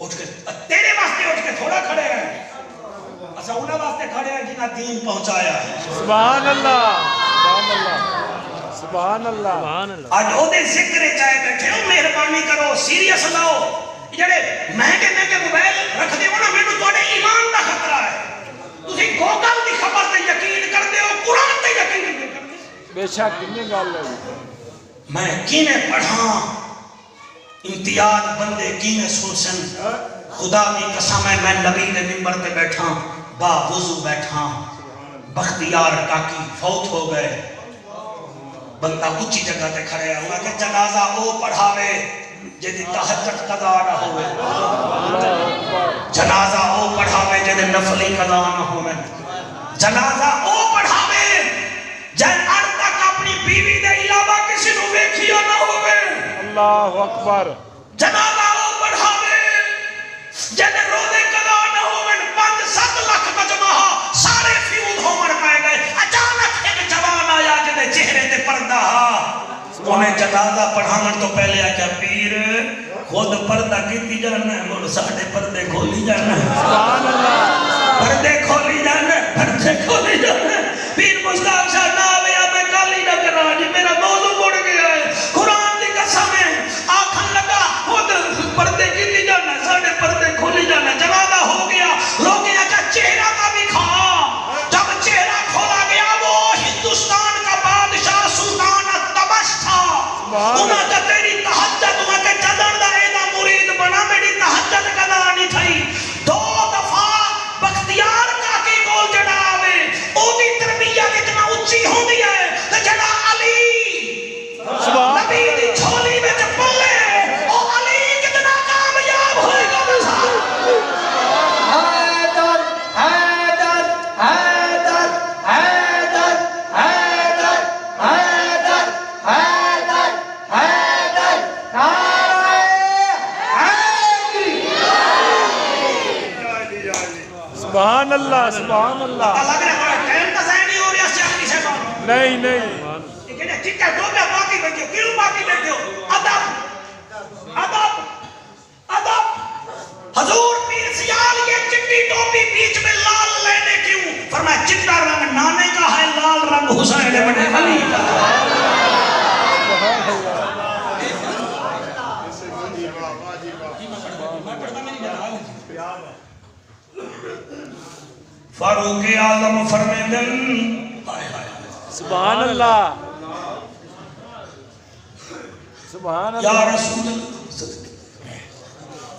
اٹھ کے تیرے واسطے اٹھ کے تھوڑا کھڑے ہیں اسا انہاں واسطے کھڑے ہیں جنہاں دین پہنچایا ہے سبحان اللہ سبحان اللہ آج او دے ذکر چاہے بیٹھے ہو مہربانی کرو سیریس لاؤ جڑے مہنگے موبائل رکھ دے ہو نا مینوں تواڈے ایمان دا خطرہ ہے تسی گوگل دی خبر تے یقین کردے ہو قرآن تے یقین نہیں کردے بے شک کنی گل ہے میں کینے پڑھاں امتیاز بندے کینے سوچن خدا کی قسم ہے میں نبی دے منبر تے بیٹھا با وضو بیٹھا بختیار کاکی فوت ہو گئے بندہ اچھی جگہ تے کھڑے ہوا کہ جنازہ او پڑھاوے جدی تہجد قضا نہ ہوئے جنازہ او پڑھاوے جدی نفلی قضا نہ ہوئے جنازہ او پڑھاوے جن ار تک اپنی بیوی دے علاوہ کسی نو ویکھیا نہ ہوئے اللہ اکبر جنازہ او پڑھاوے جن روزے قضا نہ ہوئے 5-7 لاکھ مجمع سارے فیوز ہومن پائے گئے اچانک ایک جوان آیا جدے چہرے تے پردہ انہیں جنازہ پڑھاون تو پہلے آکیا پیر خود پردہ کیتی جانا ہے مول ساڑھے پردے کھولی جانا ہے سبحان اللہ پردے پردے کھولے جانے پیر مشتاق صاحب نہ آیا میں کل ہی نہ کرا جی میرا موضوع مڑ گیا ہے قرآن کی قسم ہے آنکھن لگا خود پردے کی جانا ساڑھے پردے کھولے جانا جنازہ ہو گیا لوگ کا چہرہ کا بھی کھا جب چہرہ کھولا گیا وہ ہندوستان کا بادشاہ سلطان تبش تھا انہاں کا تیری تہجد انہاں کے چدن دا ایدہ مرید بنا میری تہجد قضا نہیں تھئی 2 دفعہ بختیار کا کی گول جڑا آوے او دی تربیت اتنا اچھی ہوں دیا ہے تو جڑا علی نبی دی چھولی میں چپلے او علی کتنا کامیاب ہوئے گا مثال حیدر حیدر حیدر حیدر حیدر حیدر حیدر حیدر نعرہ حیدری سبحان اللہ سبحان اللہ اللہ کے رہا ہے ٹائم کا ضائع نہیں ہو رہا سیاسی سے بات نہیں نہیں لیکن ٹھیک ہے دو میں باقی بیٹھے ہو کیوں باقی بیٹھے ہو ادب ادب ادب حضور پیر سیال یہ چٹی ٹوپی بیچ میں لال لینے کیوں فرمایا چٹا رنگ نانے کا ہے لال رنگ حسین بن علی کا فاروق اعظم فرمیدن سبحان اللہ سبحان یا اللہ رسول اللہ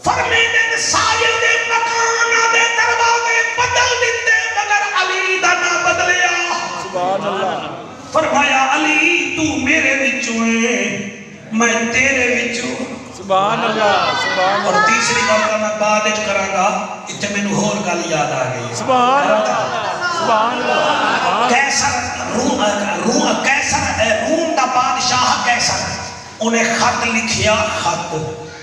فرمیدن سائل دے مکان دے دروازے بدل دیتے مگر علی دا نہ بدلیا سبحان اللہ فرمایا علی تو میرے وچوں ہے میں تیرے وچوں سبحان اللہ سبحان اور اللہ تیسری گل کا میں بعد وچ کراں گا اتنے مینوں ہور گل یاد آ گئی سبحان اللہ سبحان اللہ کیسر روم دا بادشاہ کیسر انہیں خط لکھیا خط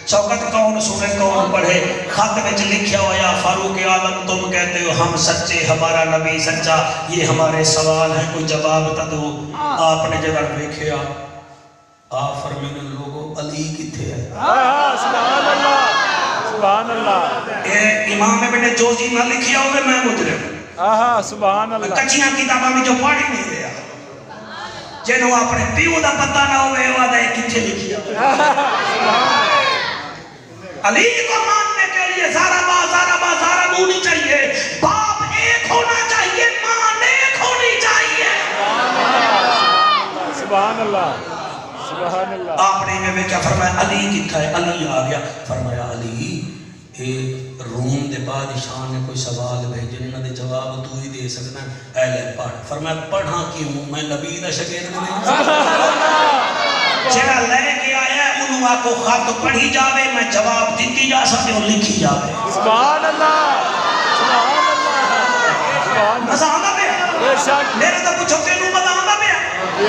شوکت کون سنے کون پڑھے خط وچ لکھیا ہوا فاروق اعظم تم کہتے ہو ہم سچے ہمارا نبی سچا یہ ہمارے سوال ہیں کوئی جواب تا دو آپ نے جگہ دیکھیا آپ فرمینے لوگوں علی کتھے ہے سبحان اللہ سبحان اللہ اے امام ابن جوزی نہ لکھیا ہوئے میں مجرم سبحان اللہ کچیاں کتاباں میں جو پڑھی نہیں رہا جنہوں اپنے پیو دا پتہ نہ ہوئے وہ آدھا ہے کتھے لکھیا علی کو ماننے کے لیے زارا با نہیں چاہیے باپ ایک ہونا چاہیے ماں نیک ہونی چاہیے سبحان اللہ سبحان اللہ آپ نے میں کیا فرمایا علی کتھا ہے علی آ گیا فرمایا علی اے روم دے بادشاہ نے کوئی سوال بھیجے انہوں نے جواب تو ہی دے سکنا اے لے پڑھ فرمایا پڑھا کیوں میں نبی دا شاگرد نہیں جڑا لے کے آیا ہے انہوں آپ کو خط پڑھی جاوے میں جواب دیتی جا سکتے ہوں لکھی جاوے سبحان اللہ سبحان اللہ سبحان مزہ آنا پہ بے شک میرے تو کچھ ہوتے نو مزہ آنا پہ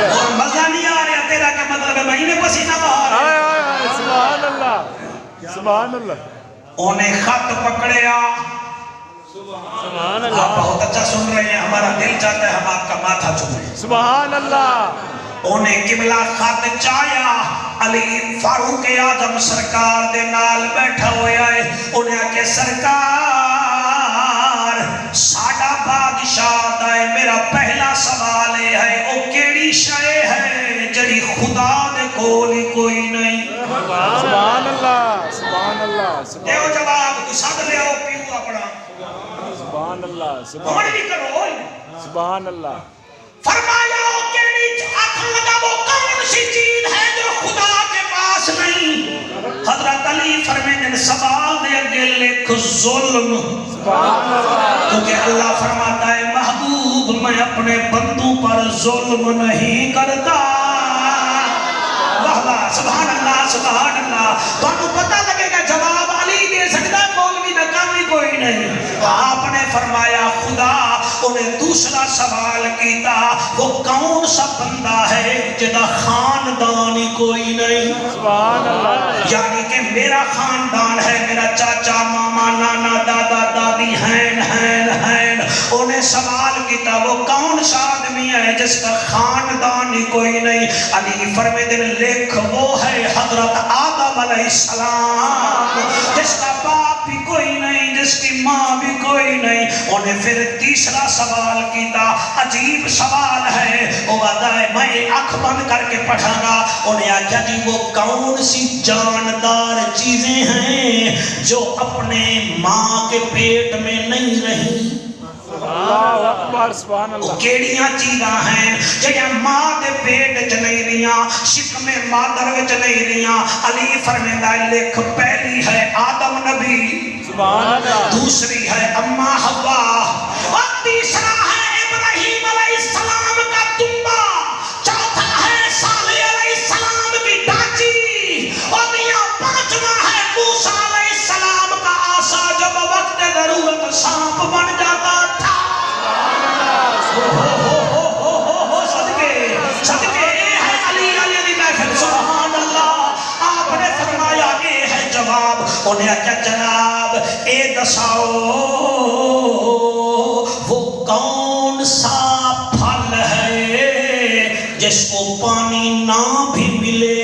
اور مزہ نہیں آ رہا تیرا کیا مطلب ہے مہینے پسینہ بہار ہے سبحان اللہ سبحان اللہ انہیں خط پکڑیا سبحان آپ اللہ بہت اچھا سن رہے ہیں ہمارا دل چاہتا ہے ہم آپ کا ماتھا چومیں سبحان اللہ انہیں قبلہ خط چایا علی فاروق اعظم سرکار دے نال بیٹھا ہویا ہے انہیں آکے سرکار ساڑھا بادشاہ دائے میرا پہلا سوال ہے او کیڑی شئے ہے جڑی خدا دے کولی کوئی نہیں سبحان اللہ سبحان اللہ دیو جواب تو ساتھ لے آؤ پیو اپنا سبحان اللہ ہمیں سبحان بھی کرو سبحان اللہ فرمایا او کیڑی آنکھن لگا وہ کون سی چیز ہے جو خدا کے پاس نہیں حضرت علی فرمیدن سوال دے اگے لکھ ظلم سبحان اللہ کیونکہ اللہ فرماتا ہے محبوب میں اپنے بندوں پر ظلم نہیں کرتا واہ سبحان اللہ تو انہوں پتہ لگے گا جواب علی دے سکتا ہے مولوی نہ کامی کوئی نہیں آپ نے فرمایا خدا انہیں دوسرا سوال کیتا وہ کون سا بندہ ہے جدا خاندان کوئی نہیں سبحان اللہ یعنی کہ میرا خاندان ہے میرا چاچا ماما نانا دادا دادی ہیں انہیں سوال کیتا وہ کون سا آدمی ہے جس کا خاندان ہی کوئی نہیں علی فرمیدن لکھ وہ ہے حضرت آدم علیہ السلام جس کا باپ بھی کوئی نہیں جس کی ماں بھی کوئی نہیں انہیں پھر تیسرا سوال کیتا، عجیب سوال ہے، وہ آتا ہے میں آنکھ بند کر کے پڑھا گا۔ انہیں آکھا جی وہ کون سی جاندار چیزیں ہیں جو اپنے ماں کے پیٹ میں نہیں رہیں؟ اللہ اکبر، سبحان اللہ۔ کیڑیاں چیزاں ہیں جہاں ماں دے پیٹ چ نہیں رہیاں، شکم مادر وچ نہیں رہیاں؟ علی فرمیندا ہے لکھ، پہلی ہے آدم نبی، سبحان اللہ۔ دوسری ہے اما حوا، اور تیسرا ہے ابراہیم علیہ السلام کا دمبا، چوتھا ہے صالح علیہ السلام کی ڈاچی، اور پانچواں ہے موسیٰ علیہ السلام کا عصا جب وقت ضرورت سانپ بن جاتا تھا۔ صدقے ہے علی علی محفل، سبحان اللہ۔ آپ نے فرمایا یہ ہے جواب۔ انہیں کیا جناب اے دساؤ وہ کون سا پھل ہے جس کو پانی نہ بھی ملے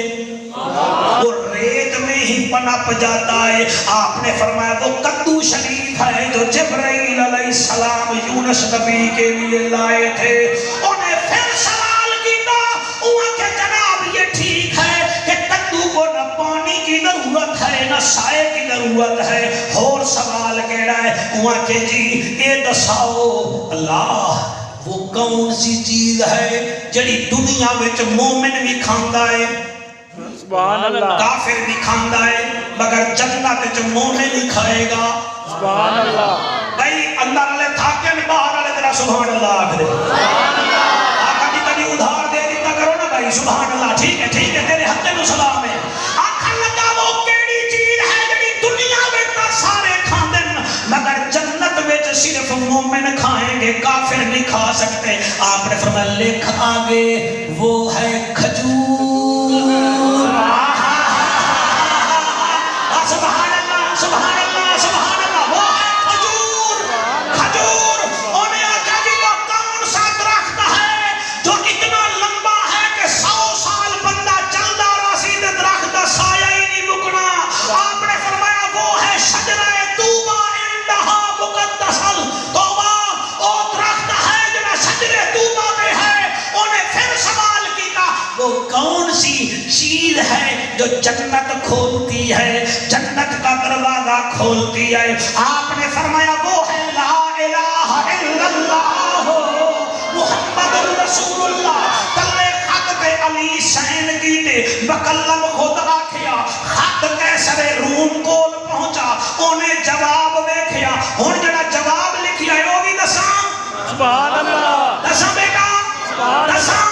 وہ ریت میں ہی پنپ جاتا ہے؟ آپ نے فرمایا وہ کدو شریف ہے جو جبرائیل علیہ السلام یونس نبی کے لیے لائے تھے۔ انہیں پھر سوال کیتا، انہیں کہ جناب یہ ٹھیک ہے کہ کدو کو نہ پانی کی ضرورت ہے نہ سائے کی ضرورت ہے، اور سوال کہہ رہا ہے انہیں کہ جی اے دساؤ اللہ وہ کون سی چیز ہے جڑی دنیا وچ مومن بھی کھاندا ہے، سبحان اللہ، کافر بھی کھاندا ہے، مگر جنت وچ مومن ہی کھائے گا؟ سبحان اللہ۔ بھائی اندر والے تھاکن باہر والے ذرا سبحان اللہ آکھ دے، کبھی کبھی ادھار دے دیتا کرو نا بھائی، سبحان اللہ۔ ٹھیک ہے تیرے حق میں سلام ہے۔ آکھن لگا وہ کیڑی چیز ہے جڑی دنیا میں سارے کھاندن مگر جنت وچ صرف مومن کھائیں گے، کافر نہیں کھا سکتے؟ آپ نے فرمایا لکھ آگے وہ ہے کھجور۔ سبحان اللہ سبحان اللہ سبحان اللہ، وہ ہے کھجور۔ کھجور انہیں آکھا جی وہ کون سا درخت ہے جو اتنا لمبا ہے کہ 100 سال بندہ چلدا رہی تے درخت دا سایہ ہی نہیں مکنا؟ آپ نے فرمایا وہ ہے شجرہ طوبہ عندہا مقدسل توبہ، وہ درخت ہے جڑا شجرہ طوبہ میں ہے۔ انہیں پھر سوال کیتا وہ کون سی چیز ہے جو جنت کھولتی ہے، جنت کا دروازہ کھولتی ہے؟ آپ نے فرمایا وہ ہے لا الہ الا اللہ محمد رسول اللہ۔ تلے خط تے علی سین کیتے، بکلم خود آکھیا، خط کیسر روم کول پہنچا، انہیں جواب دیکھیا، ہن جڑا جواب لکھیا ہے وہ بھی دساں؟ سبحان اللہ، دساں بیٹا دساں؟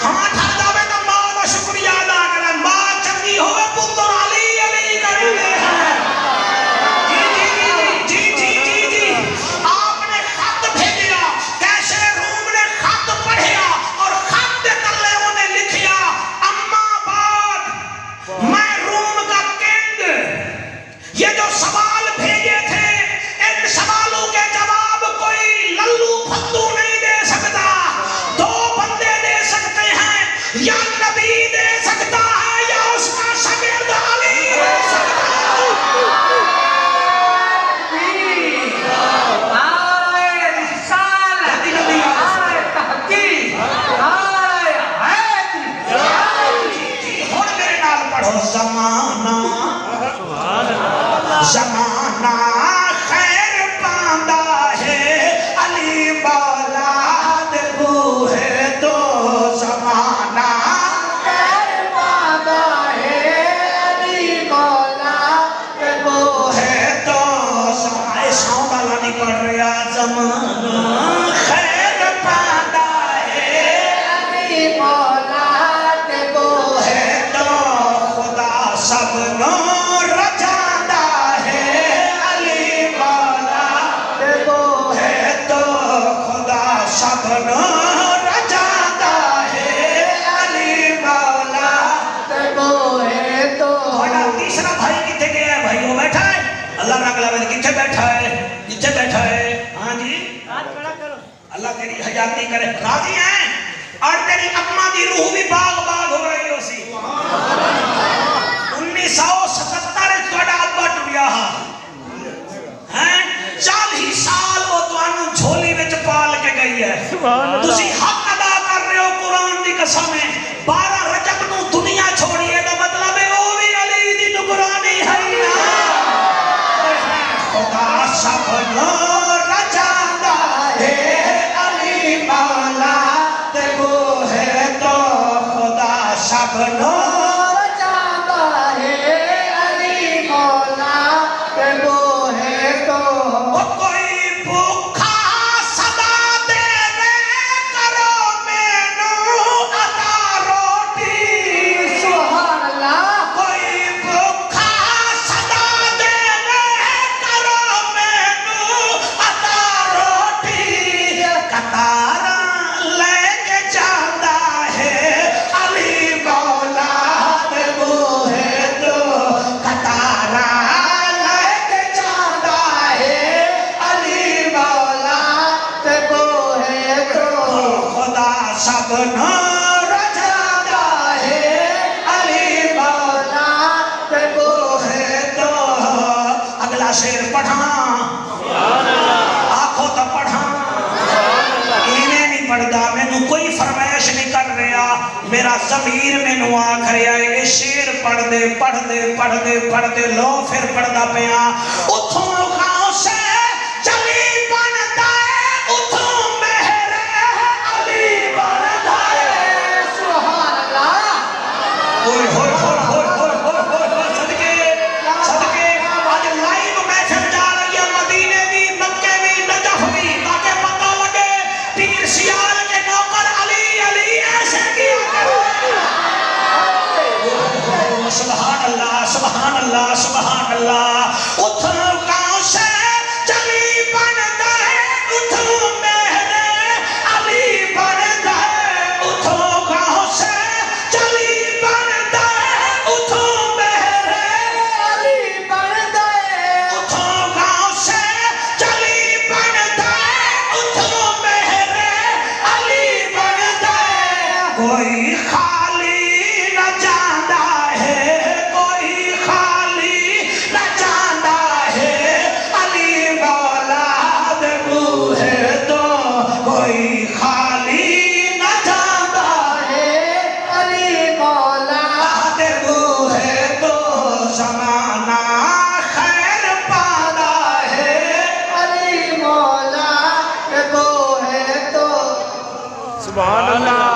ہاں ٹھر جاوے تو ماں دا شکریہ ادا کرے، ماں چنگی ہوئے پتر علی علی کرے ہیں۔ جی آپ نے خط بھیجیا، کیسے روم نے خط پڑھیا اور خط دے تلے انہیں لکھیا اما بعد میں روم کا کنگ۔ یہ جو سوال بھیجے تھے ان سوالوں کے جواب کوئی للو پھتو نہیں دے سکتا، دو بندے دے سکتے ہیں، یا نبی دے سکتا ہے یا اس کا شاگرد علی دے سکتا ہے۔ نعرہ رسالت، نعرہ تحقیق، نعرہ حیدری۔ ہن میرے نال پڑھو زمانہ زمانہ خیر پاندا ہے علی بولاد بوہے تو زمانہ خیر پادا ہے علی مولا بوہے تو زمانہ ساؤنڈ والا نہیں پڑھ رہا، زمانہ خیر پاندا ہے علی مولا بوہے تو خدا سب نو رجاندہ ہے علی مولا ہے تو خدا سب نو رجاندہ ہے علی مولا۔ بڑا تیسرا بھائی کتے گیا ہے؟ بھائی وہ بیٹھا ہے، اللہ رنگ لوے کتے بیٹھا ہے؟ کتے بیٹھا ہے؟ ہاں جی اللہ تیری حیاتی کرے، راضی ہیں؟ اور تیری اما دی روح بھی باغ باغ ہو رہی ہو سی۔ 1977 تھوڑا ابا ٹویا ہاں 40 سال وہ تو تسی حق ادا کر رہے ہو قرآن دی قسم ہے 12 رجب نو دنیا چھوڑیے دا مطلب ہے وہ بھی علی دی نگرانی ہے خدا سب نو رجاندہ ہے علی مولا تے وہ ہے تو خدا سب نو رجاندہ ہے علی مولا تے وہ ہے تو وہ کوئی بھوکا صدا دے رے کرو مینو عطا روٹی سبحان اللہ کوئی بھوکا صدا دے رے کرو مینو عطا روٹی قطاراں لے کے جاندا ہے علی مولا تے وہ ہے تو قطاراں لے کے جاندا ہے علی مولا تے وہ ہے تو خدا سب نو رجاندہ ہے علی مولا تے وہ ہے تو اگلا شعر پڑھاں آنکھوں تو پڑھاں انہیں نہیں پڑھدا مینوں کوئی فرمائش نہیں کر رہا میرا ضمیر مینوں آکھ رہا ہے یہ شعر پڑھ دے پڑھ دے پڑھ دے پڑھ دے لو پھر پڑھدا پیاں اتھوں گاؤں سے چلی بندا ہے اتھوں مہر علی بندا ہے سبحان اللہ ہوئے ہوئے ہوئے ہوئے ہوئے ہوئے ہوئے ہوئے صدقے صدقے آج لائیو محفل جا رہی ہے مدینے بھی مکے بھی نجف بھی تاکہ پتہ لگے پیر سیال کے نوکر علی علی ایسے کیا کرو سبحان اللہ سبحان اللہ سبحان اللہ اتھوں گاؤں سے چلی بندا ہے اتھوں مہر علی بندا ہے اتھوں گاؤں سے چلی بندا ہے اتھوں مہر علی بندا ہے اتھوں گاؤں سے چلی بندا ہے اتھوں مہر علی بندا ہے کوئی خالی نہ جاندا ہے کوئی خالی نہ جاندا ہے علی مولا دے بو ہے تو کوئی خالی نہ جاندا ہے علی مولا دے بو ہے تو زمانہ خیر پادا ہے علی مولا تے وہ ہے تو سبحان اللہ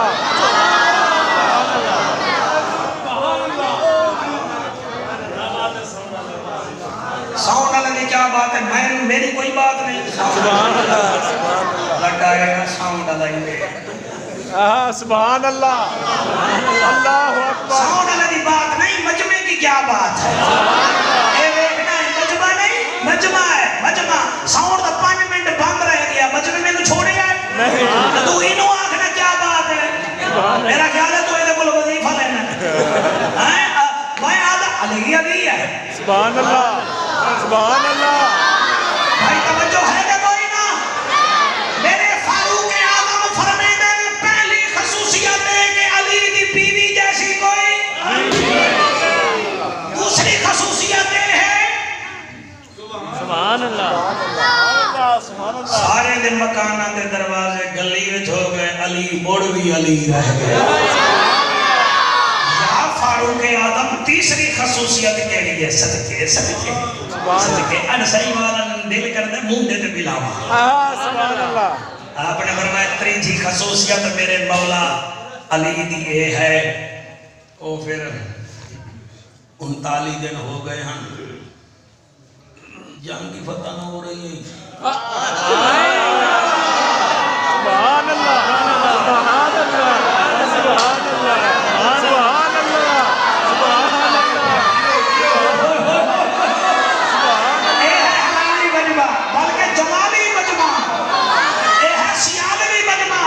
ساؤنڈ والے کی کیا بات ہے میری کوئی بات نہیں سبحان اللہ سبحان اللہ لگا ہے ساؤنڈ والا ہی سبحان اللہ اللہ اکبر ساؤنڈ والا کی بات نہیں مجمع کی کیا بات ہے اے دیکھنا ہے مجمع نہیں مجمع ہے مجمع ساؤنڈ دا 5 منٹ بند رہ گیا مجمع میں تو چھوڑے ہے نہیں تو انہوں آکھنا کیا بات ہے میرا خیال ہے تو یہ کو وظیفہ لینا ہے میں آدھا علی علی ہے سبحان اللہ سبحان اللہ بھائی توجہ ہے کہ کوئی نہ میرے فاروق اعظم فرمیندے پہلی خصوصیت ہے کہ علی دی بیوی جیسی کوئی دوسری خصوصیت یہ ہے سبحان اللہ سبحان اللہ سارے دن مکانہ دے دروازے گلی وچ ہو گئے علی مڑ بھی علی رہ گئے یا فاروق اعظم تیسری خصوصیت کیڑی ہے صدقے صدقے صدقے ان صحیح والا دل کر دے منہ دے تے بلاوا سبحان اللہ آپ نے فرمایا تیسری خصوصیت میرے مولا علی دی یہ ہے وہ پھر 39 دن ہو گئے ہیں جنگ کی فتح نہ ہو رہی ہے سبحان اللہ سبحان اللہ سبحان اللہ سبحان اللہ سبحان اللہ یہ ہے حلالی مجمع بلکہ جمالی مجمع یہ ہے سیالوی مجمع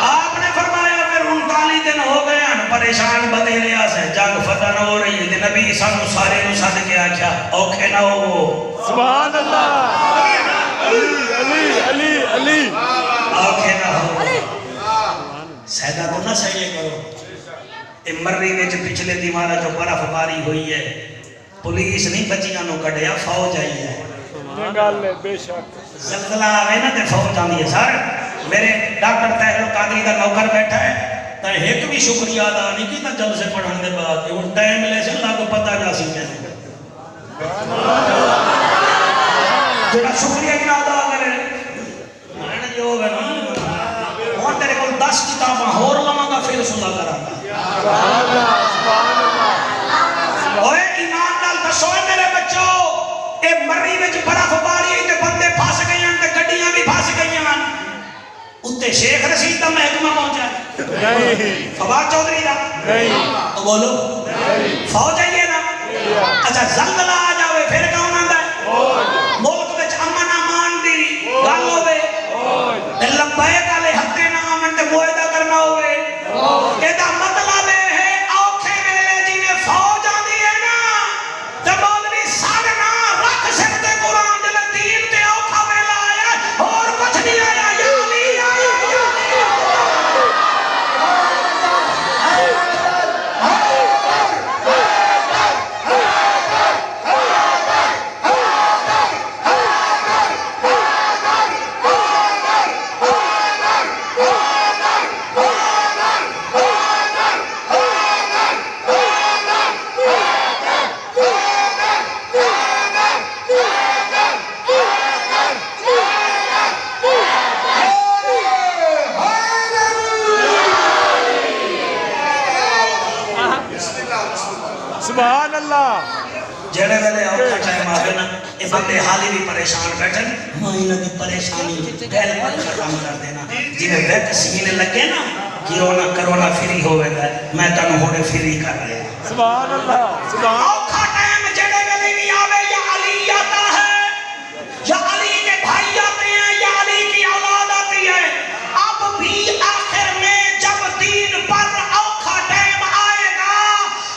آپ نے فرمایا پھر 39 دن ہو گئے ہیں پریشان بدے لیا سے جنگ فتح نہ ہو رہی ہے نبی سانو سارے نو سد کے آکھیا اوکھے نہ ہو سبحان اللہ علی علی علی اوکھے نہ ہو سیدہ تو نہ سہیے کرو مرری وچ پچھلے دیوارہ جو برف باری ہوئی ہے پولیس نہیں بچیاں نو کڈیا فوج آئی ہے یہ گل ہے بے شک زلزلہ آوے نا تے فوج آندی ہے سر میرے ڈاکٹر طاہر القادری دا نوکر بیٹھا ہے تو ایک بھی شکریہ ادا نہیں کی تا جلسے پڑھن دے بعد ہن ٹائم ملے سے اللہ کو پتہ جا سی کیسے جڑا شکریہ نہ ادا کرے میں جو ہوے نا ہن تیرے کول 10 کتاباں ہور لواں گا پھر سنا کراں گا سبحان اللہ سبحان اللہ اوے ایمان نال دسو میرے بچو اے مری وچ برف باری تے بندے پھس گئے ہیں تے گڈیاں بھی پھس گئی ہیں اتے شیخ رشید دا محکمہ پہنچا نہیں فواد چودھری دا نہیں تو بولو فوج آئیے نا اچھا زلزلہ آ جاوے پھر کون آندا ہے ملک وچ امن امان دی گل ہوے تے لبیک علی حق نہ امن تے معاہدہ کرنا ہوے اے دا مطلب ہے اوکھے ویلے جویں فوج آندی ہے نا تے مولوی ساڈ نہ رکھ سکتے قرآن دے دین تے اوکھا ویلا آیا اور کچھ نہیں آیا یا علی آیا یا سبحان اللہ جڑے ویلے اوکھا ٹائم آوے نا اے بندے حالی بھی پریشان بیٹھن میں انہاں دی پریشانی گل بات ختم کر دینا جویں ویکسین لگے نا کرونا فری ہوے گا میں تانوں ہن فری کر رہا ہوں سبحان اللہ سبحان اوکھا ٹائم جڑے ویلے بھی آوے یا علی آتا ہے یا علی کے بھائی آتے ہیں یا علی کی اولاد آتی ہے اب بھی آخر میں جب دین پر اوکھا ٹائم آئے گا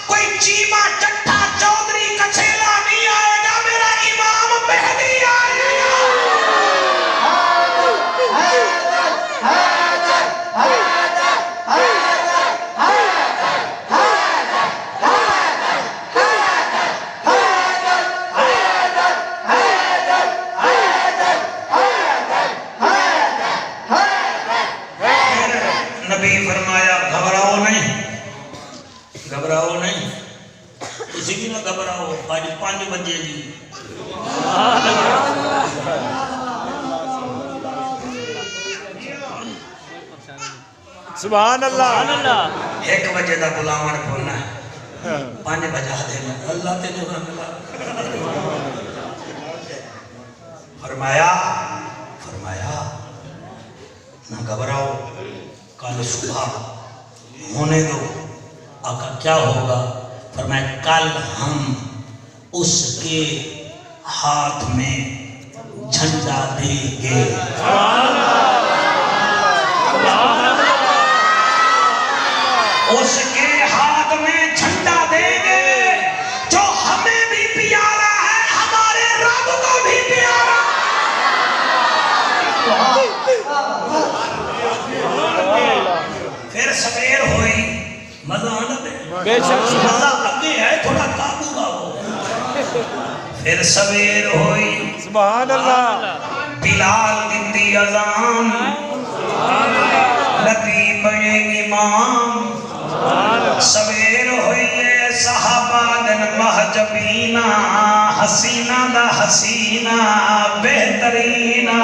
کوئی چیما چٹھا چودھری کچھیلا نہیں آئے گا میرا امام مہدی آئے گا نبی فرمایا گھبراؤ نہیں کسی بھی نہ گھبراؤ آج 5 بجے جی سبحان اللہ 1 بجے دا بلاون پھولنا ہے 5 بجا دینا اللہ تے نور ملا فرمایا نہ گھبراؤ کل صبح ہونے دو آقا کیا ہوگا فرمایا کل ہم اس کے ہاتھ میں جھنڈا دیں گے اس کے ہاتھ میں جھنڈا دیں گے جو ہمیں بھی پیارا ہے ہمارے رب کو بھی پیارا پھر سویر ہوئی مزہ آنا دے بے شک مزہ لگے ہے تھوڑا قابو آؤ پھر سویر ہوئی سبحان اللہ بلال دیتی اذان نبی بنے امام سویر ہوئی ہے صحابہ دن محجبینہ حسینہ دا حسینہ بہترینہ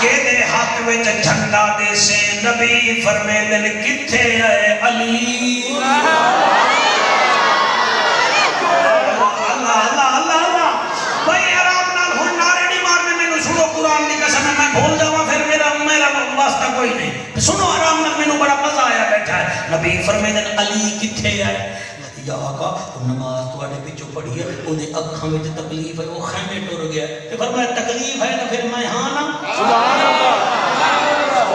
کہ دے ہاتھ وچ جھنڈا دے سے نبی فرمے دن کتھے ہے علی اللہ بھائی آرام نال ہن نعرے نہیں مارنے میں سنو قرآن دی قسم میں بھول جاواں پھر میرا واسطہ کوئی نہیں سنو آرام نال میں بڑا مزہ آیا بیٹھا ہے نبی فرمے دن علی کتھے ہے یا آقا نماز تواڈے وچوں پڑھی ہے اودے اکھاں وچ تکلیف ہے وہ خیمے ٹر گیا تے فرمایا تکلیف ہے نا پھر میں ہاں نا سبحان اللہ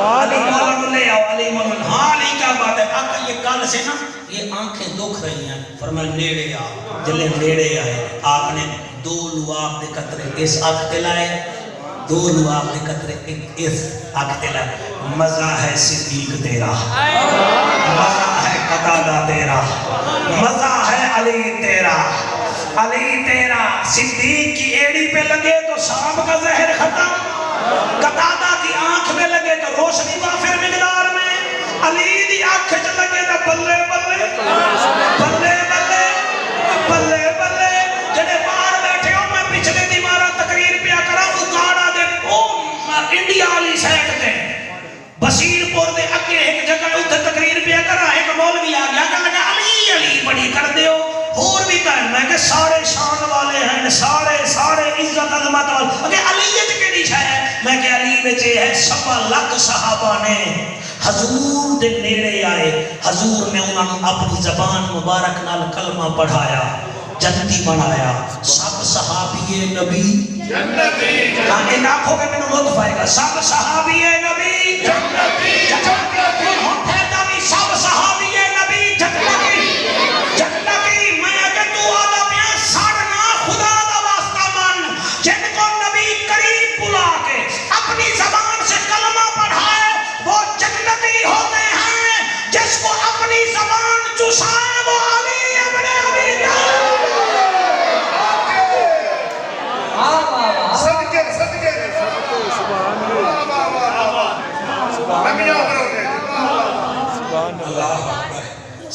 علی مولا لے آؤ علی مولا ہاں علی کیا بات ہے آقا یہ کل سے نا یہ آنکھیں دکھ رہی ہیں فرمایا نیڑے آ جلے نیڑے آئے آپ نے 2 لعاب دے قطرے اس آنکھ تے لائے 2 لعاب دے قطرے اس آنکھ تے لائے مزہ ہے صدیق تیرا مزہ ہے قتادہ تیرا مزہ ہے علی تیرا علی تیرا صدیق کی ایڑی پہ لگے تو سانپ کا زہر ختم، قتادہ کی آنکھ میں لگے تو روشنی وافر مقدار میں، علی دی آنکھ چ لگے تو بلے بلے بلے بلے بلے بلے جڑے باہر بیٹھے ہو میں پچھلے دیوارہ تقریر پیا کرا اکاڑا دے انڈیا والی سائٹ دے بصیر پور دے اگے ایک جگہ ادھر تقریر پیا کرا ایک مولوی آ گیا کہ لگا علی علی بڑی کر دیو اور بھی کہن میں کہ سارے شان والے ہیں سارے عزت عظمت والے اگر علیت کے نہیں ہے میں کہ علی بچے ہے 1.25 لاکھ صحابہ نے حضور دے نیڑے آئے، حضور نے انہوں نے اپنی زبان مبارک نال کلمہ پڑھایا، جنتی بنایا، سب صحابی نبی جنتی، ان آنکھوں کے میں لطف آئے گا، سب صحابی نبی جنتی، سب صحابی نبی جنتی، جنتی میں اگر تو آدھا بیاں ساڑھنا خدا دا واسطہ من جن کو نبی قریب بلا کے اپنی زبان سے کلمہ پڑھائے وہ جنتی ہوتے ہیں، جس کو اپنی زبان چسائے وہ علی ابن ابی طالب۔ صدقے صدقے اللہ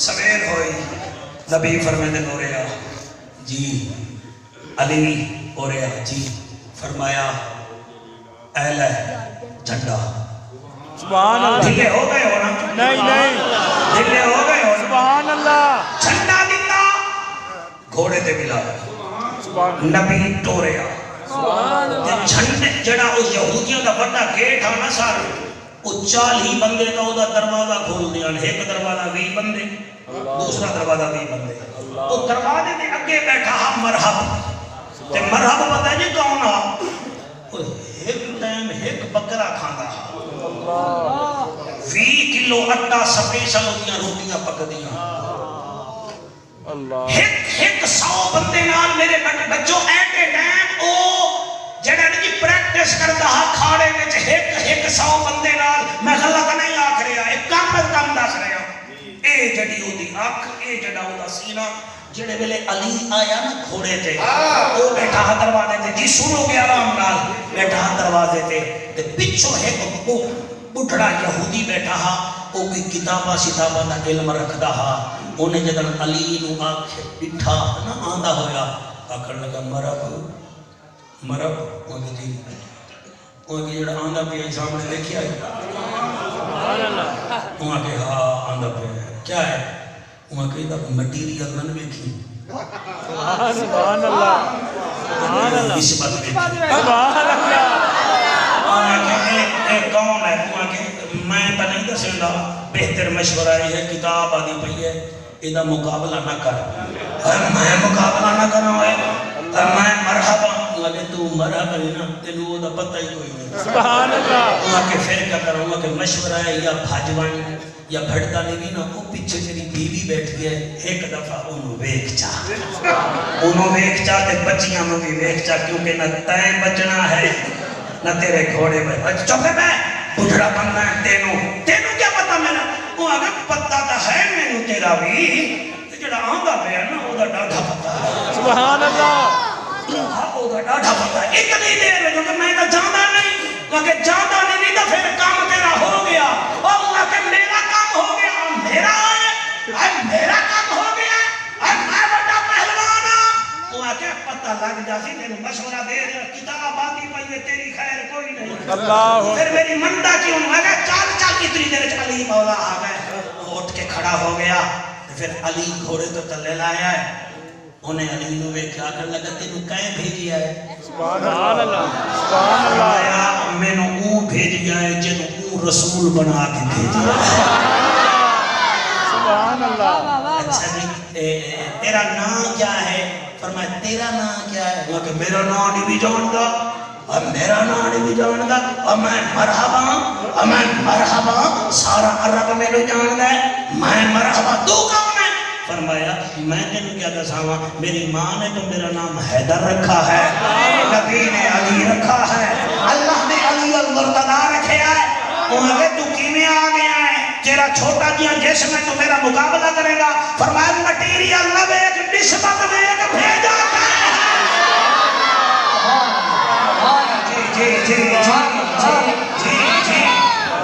سویر ہوئی نبی فرمیدے ہو رہا جی علی ہو رہا جی فرمایا اہل جھنڈا سبحان اللہ، ڈھلے ہو گئے ہو نا نہیں نہیں، ڈھلے ہو گئے ہو نا سبحان اللہ، جھنڈا دیتا گھوڑے تے ملا سبحان نبی ٹوریا جھنڈے جڑا اس یہودیوں دا بڑا گیٹ ہے نا سارے وہ 40 بندے کا وہ دروازہ کھول دیا، ایک دروازہ 20 بندے دوسرا دروازہ 20 بندے، وہ دروازے دے اگے بیٹھا ہا مرحب تے مرحب پتہ ہے جی کون آ ایک ٹائم ایک بکرا کھانا 20 کلو اٹا سپیشل ہوتیاں روٹیاں پک دیاں اللہ، ایک 100 بندے نال میرے بچوں ایٹ اے ٹائم او جڑا جی پریکٹس کرتا ہا کھاڑے وچ ایک 100 بندے نال میں غلط نہیں آکھ رہا ایک کم دس رہا اے جڑی اودی اکھ اے جڑا اودا سینہ جڑے ویلے علی آیا نا گھوڑے تے او بیٹھا ہا دروازے تے جی سنو گے آرام نال بیٹھا ہا دروازے تے پچھوں ایک بڈھڑا یہودی بیٹھا ہا او کوئی کتاباں شتاباں دا علم رکھدا ہا انہیں جدن علی نو آنکھ بٹھا نا آندہ ہویا آکھر لگا مرب انہیں جی انہیں جڑا آندہ پہ سامنے دیکھیا ہے انہیں کہ ہاں آندہ پہ کیا ہے انہیں کہ دا مٹیریل نہ دیکھی سبحان اللہ، سبحان اللہ، نسبت دیکھی سبحان اللہ، انہیں کہ ایک کون ہے انہیں کہ میں تو نہیں دسیں گا بہتر مشورہ ہے کتاب آدھی پئی ہے ادھا مقابلہ نہ کر میں مقابلہ نہ کرنا ہوئے میں مرحبا لگے تو مرحبا لینا تینو دا پتہ ہی کوئی نہیں سبحان اللہ، وہاں کے پھر کیا کروں گا کہ مشورہ ہے یا بھاجوان یا بھڑتا نہیں بھی نا وہ پیچھے جنی بیوی بیٹھ گیا ایک دفعہ انہوں ویک چاہ تے بچیاں میں بھی ویک چاہ کیونکہ نہ تائیں بچنا ہے نہ تیرے گھوڑے میں چوکے میں بڑھڑا بننا ہے تینوں کیا پتا میرا وہ اگر پتا تا ہے میں تیرا بھی جڑا آنگا پہ ہے نا وہ دا ڈاڑھا پتا ہے سبحان اللہ، وہ دا ڈاڑھا پتا ہے اتنی دیر ہے کہ میں تو جانا نہیں کہ جانا نہیں تو پھر کام تیرا ہو گیا اللہ کہ میرا کام ہو گیا میرا ہے میرا کام ہو گیا میں بڑا پہلوان ہوں وہ کہ پتہ لگ جاسی تیرے مشورہ دے رہا کتاب آتی پئی ہے تیری خیر کوئی نہیں اللہ، پھر میری منڈا کیوں میں کہا چال اتنی دیر علی مولا آ گئے وہ اٹھ کے کھڑا ہو گیا پھر علی گھوڑے تو تلے لایا ہے انہیں علی نو کیا کر لگا تینو کہیں بھیجیا ہے سبحان اللہ، سبحان اللہ، آیا میں نے اون بھیجیا ہے جنہوں اون رسول بنا کے بھیجیا ہے سبحان اللہ، اچھا جی تیرا نام کیا ہے فرمایا تیرا نام کیا ہے وہ کہ میرا نام نہیں بھی جانتا اور میرا نام نہیں بھی جانتا اور میں مرحبا سارا عرب میں لو جانتا ہے میں مرحبا تو کون ہے فرمایا میں تینوں کیا دساواں میری ماں نے تو میرا نام حیدر رکھا ہے نبی نے علی رکھا ہے اللہ نے علی المرتضی رکھا ہے وہ اگر تو کیویں آ گیا ہے تیرا چھوٹا جیا جسم ہے تو میرا مقابلہ کرے گا. فرمایا مٹیریل نہ ایک نسبت میں ایک بھیجا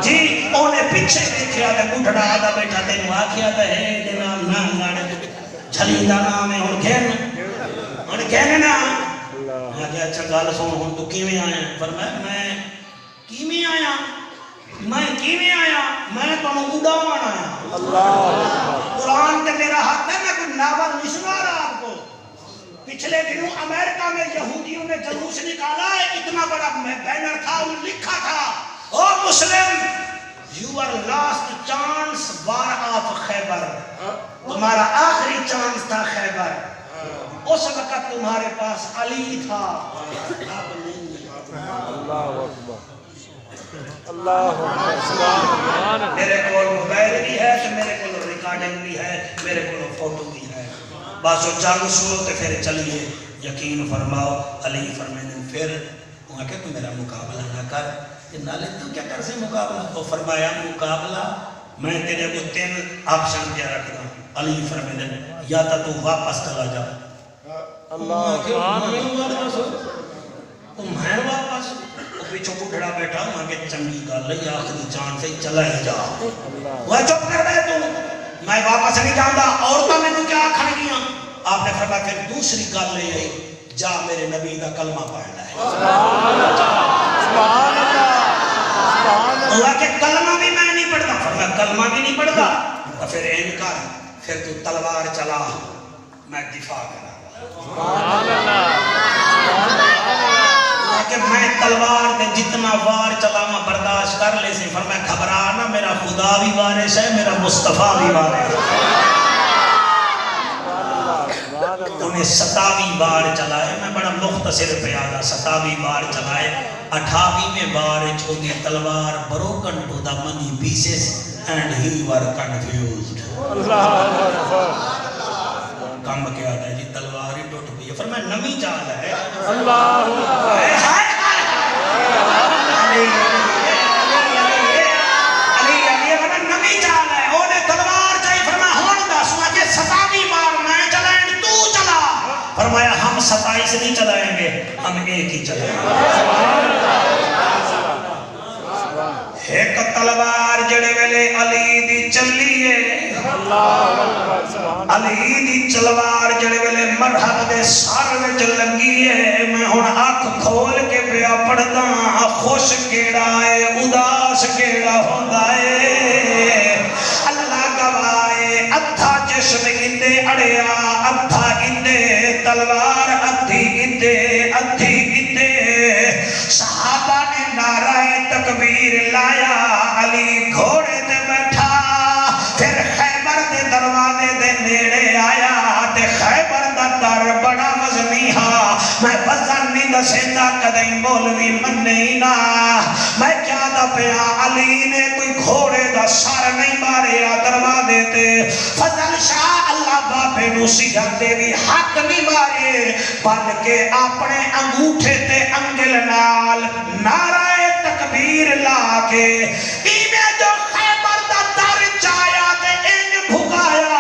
جی انہیں پیچھے دیکھیا تے بڈھڑا آدھا بیٹھا تینوں آکھیا تے ہے دے نام نہ لانے چھلی دا نام ہے ہن کہنے نا. میں کہا اچھا گل سن ہن تو کیویں آیا؟ فرمایا میں کیویں آیا میں تانوں اڑاون آیا. قرآن تے میرا ہاتھ ہے. میں کوئی ناول نہیں سنا رہا آپ کو. پچھلے دنوں امریکہ میں یہودیوں نے جلوس نکالا ہے, اتنا بڑا بینر تھا, ان لکھا تھا O Muslim your last chance war of Khyber, تمہارا آخری چانس تھا خیبر. اس وقت تمہارے پاس علی تھا, میرے کو موبائل بھی ہے تو میرے کو ریکارڈنگ بھی ہے, میرے کو فوٹو بھی ہے. بس وہ جنگ سنو تو پھر چلیے یقین فرماؤ. علی فرمانے پھر وہاں کہ تو میرا مقابلہ نہ کر. کہ نالے تو کیا کر سے مقابلہ؟ تو فرمایا مقابلہ میں تیرے کو 3 آپشن دیا رکھ دوں. علی فرمانے یا تو واپس چلا جا. میں واپس پیچھو بڈھڑا بیٹھا وہاں کے چنگی گل ہے آخری جان سے چلا ہی جا. وہ چپ کر دے تو میں واپس نہیں جاؤں گا. عورتوں میں تو کیا آکھن گیاں؟ آپ نے فرمایا پھر دوسری گل لے آئی, جا میرے نبی دا کلمہ پڑھنا ہے. اللہ کہ کلمہ بھی میں نہیں پڑھتا. فرمایا کلمہ بھی نہیں پڑھتا تو پھر این کر, پھر تو تلوار چلا, میں دفاع کرا. کہ میں تلوار دے جتنا وار چلاما برداشت کر لے سی. فرمایا گھبرانا, میرا خدا بھی وارث ہے, میرا مصطفیٰ بھی وارث ہے. انہیں 27 بار چلائے. میں بڑا مختصر پیادا 27 بار چلائے. 28ویں بار چھوڑی تلوار broken to the many pieces and he were confused. کم کیا ہے جی تلوار ہی ٹوٹ گئی. فرمایا نمی چال ہے. نمی چال ہے. انہیں تلوار چاہیے. فرمایا ہون دسنا کہ 27 بار میں چلائیں تو چلا. فرمایا ہم 27 نہیں چلائیں گے, ہم ایک ہی چلائیں گے. ایک تلوار جڑے ویلے علی دی چلی ہے, علی دی تلوار جڑے ویلے مرحب دے سر وچ لگی ہے. میں ہن اکھ کھول کے پیا پڑھدا, خوش کیڑا ہے اداس کیڑا ہوندا ہے. اللہ گواہے ادھا جسم اندے اڑیا, ادھا اندے تلوار, ادھی اندے صحابہ نے نعرہ تکبیر لایا. علی گھوڑے تے بیٹھا, پھر خیبر دے دروازے دے نیڑے آیا. تے خیبر دا در بڑا وزنی ہا, میں وزن نہیں دسیندا کدیں مولوی مننے نا. میں کیا دا پیا علی نے کوئی گھوڑے دا سر نہیں ماریا دروازے تے. فضل شاہ اللہ باپے نو صحت دے بھی حق نہیں مارے, بلکہ اپنے انگوٹھے تے انگل نال نعرہ تکبیر لا کے ایویں جو خیبر دا در چایا تے ان بھگایا.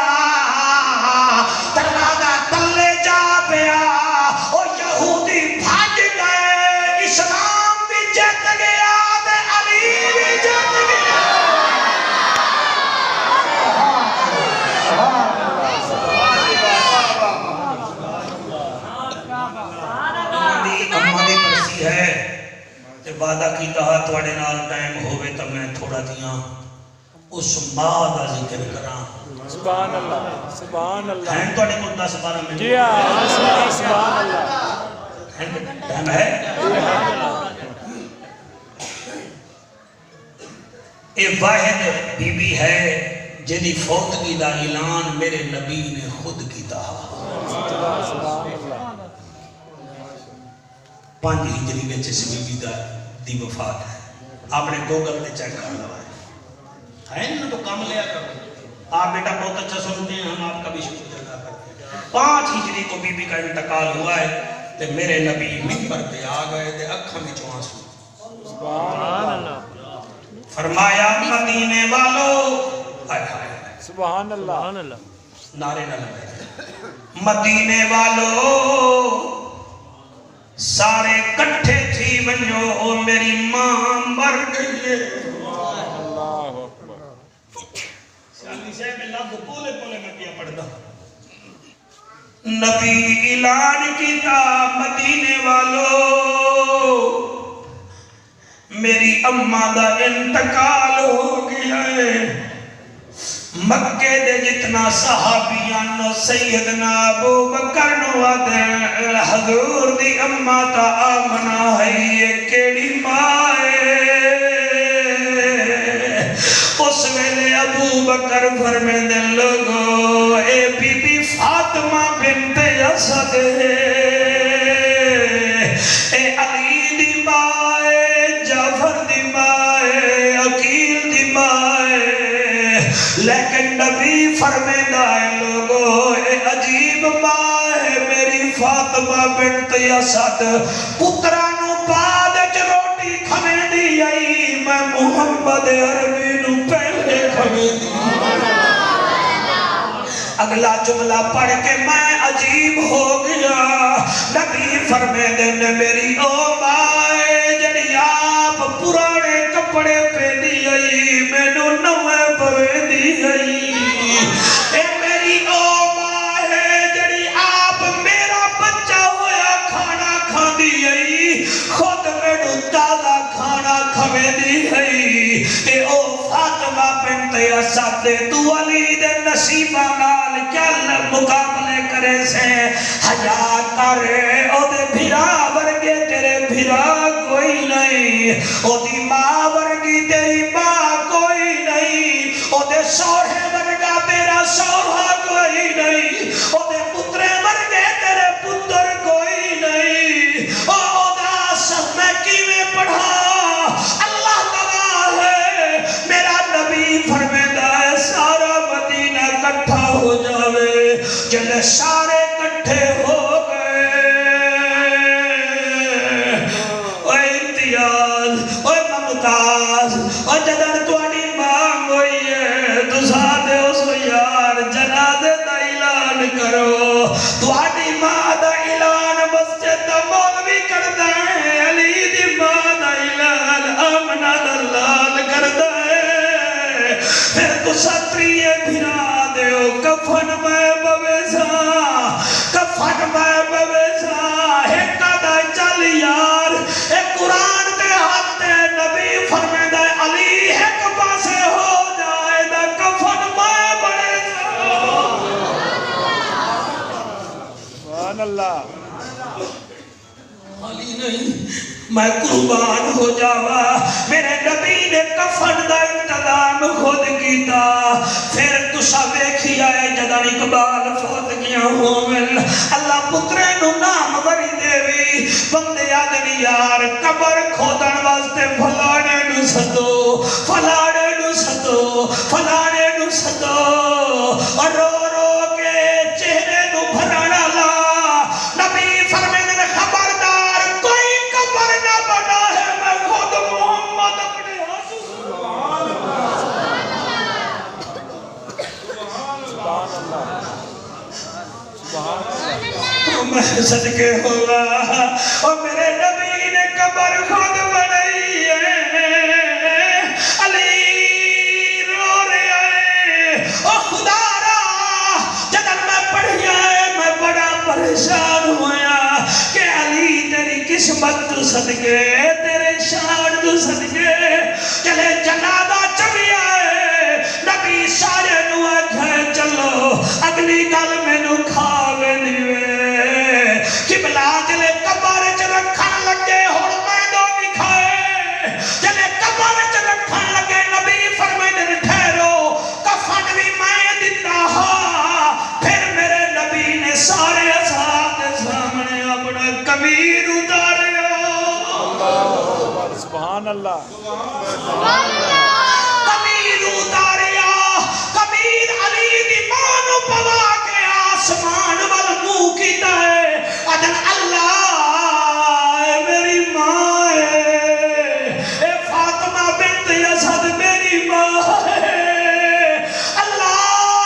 دروازہ تلے جا پیا, او یہودی بھاگ گئے. اسلام بھی جت گیا تے علی بھی جت گیا. امانی برسی ہے تے وعدہ کیتا ہے تواڈے نال ٹائم ہووے تا میں تھوڑا دیاں اس ماں دا ذکر کراں. سبحان اللہ, سبحان اللہ. ہیں تواڈے کول 10-12 منٹ؟ جی ہاں, سبحان اللہ. ٹائم ہے. اے واحد بی بی ہے جدی فوتگی دا اعلان میرے نبی نے خود کیتا. 5 ہجری وچ اس بی بی دی وفات ہے. آپ نے گوگل تے چیک کر لوا ہے نا, تو کام لیا کرو. آپ بیٹا بہت اچھا سنتے ہیں, ہم آپ کا بھی شکریہ ادا کرتے ہیں. 5 ہجری کو بی بی کا انتقال ہوا ہے تے میرے نبی منبر پہ آ گئے تے اکھاں وچوں آنسو. سبحان اللہ. فرمایا مدینے والو سبحان اللہ نعرے نہ لگائے مدینے والو سارے کٹھے تھی ونجو میری ماں مر گئی ہے اللہ اکبر سیالی صاحب میں لفظ پولے پولے میں کیا پڑھتا نبی اعلان کیتا مدینے والو میری اماں دا انتقال ہو گیا ہے مکے دے جتنا صحابیان سیدنا ابو بکر نو آدھے حضور دی اماں تا آمنہ ہے یہ کیڑی ماں ہے اس ویلے ابو بکر فرمیندے لوگو اے بی بی فاطمہ بنت اسد اے علی دی ماں جعفر دی ماں عقیل دی ماں لیکن نبی فرمیندہ ہے لوگو اے عجیب ماں ہے میری فاطمہ بنت اسد پترانو بعد روٹی کھمیں دی آئی میں محمد عربی نو پہلے کھمیں دی اگلا جملہ پڑھ کے میں عجیب ہو گیا نبی فرمیندے نے میری او ماں جڑی آپ پرانے کپڑے پہ دی آئی میں نو نوے پوے دی آئی اے میری او ماں ہے جڑی آپ میرا بچہ ہویا کھانا کھا دی آئی خود میں نو تازہ کھانا کھوے دی آئی اے او فاطمہ بنت اسد تو علی دے نصیبہ نال کیا مقابلے کرے سے حیا کرے او دے بھرا ورگے تیرے بھرا کوئی نہیں او دی ماں ورگی تیری ماں کوئی نہیں او دے سوڑے ورگا تیرا سوڑا کوئی نہیں او دے پترے ورگے تیرے پتر کوئی نہیں او دا سب میں کیویں پڑھا اللہ گواہ ہے میرا نبی فرمیندہ ہے سارا مدینہ کٹھا ہو جاوے جل سارے کٹھے ہو گئے اوہ امتیاز اوہ ممتاز اوہ جدن توانی مانگ ہوئی ہے تو ساتھے اس یار جنازے دا اعلان کرو توانی ماں دا اعلان مسجد دا مولوی کردہ ہے علی دی ماں دا اعلان آمنہ دلال کردہ ہے پھر تو ستریے بھرا دیو کفن میں بویزا ایک دا چل یار ایک قرآن تے ہاتھے نبی فرمیدہ علی ایک پاسے ہو جائے دا کفن میں بڑے سبحان اللہ علی نہیں میں قربان ہو جاوا میرے نبی نے کفن دا انتظام خود کیتا پھر تسا ویکھی آئے جدن اقبال فوت گیا ہومن اللہ پترے نو نام وری دیوی بندے آدمی یار قبر کھودن واسطے فلانے نو ستو اور رو رو کے چہرے نو بھرانا لا نبی فرمیدن خبردار کوئی قبر نہ بنا ہے میں خود محمد اپنے حسن میں صدقے ہوا اور میرے نبی نے قبر خود بنائی ہے علی رو رہے ہیں اور خدا را جدن میں پڑھی آئے میں بڑا پریشان ہوا کہ علی تیری قسمت تو صدقے تیرے شان تو صدقے چلے جنازہ چلی آئے نبی سارے نو آگھے چلو اگلی گل میں نو کھاوے دیوے قبلہ جلے قبر چ رکھن لگے ہون میں دو دکھائے جلے قبر چ رکھن لگے نبی فرمیندے ٹھہرو کفن بھی میں دیتا ہاں پھر میرے نبی نے سارے اصحاب کے سامنے اپنا کمیر اتاریا سبحان اللہ کمیر اتاریا کمیر علی دی مانو پوا کے آسمان وال منہ کیتا ہے ادن اللہ میری ماں ہے اے فاطمہ بنت اسد میری ماں ہے اللہ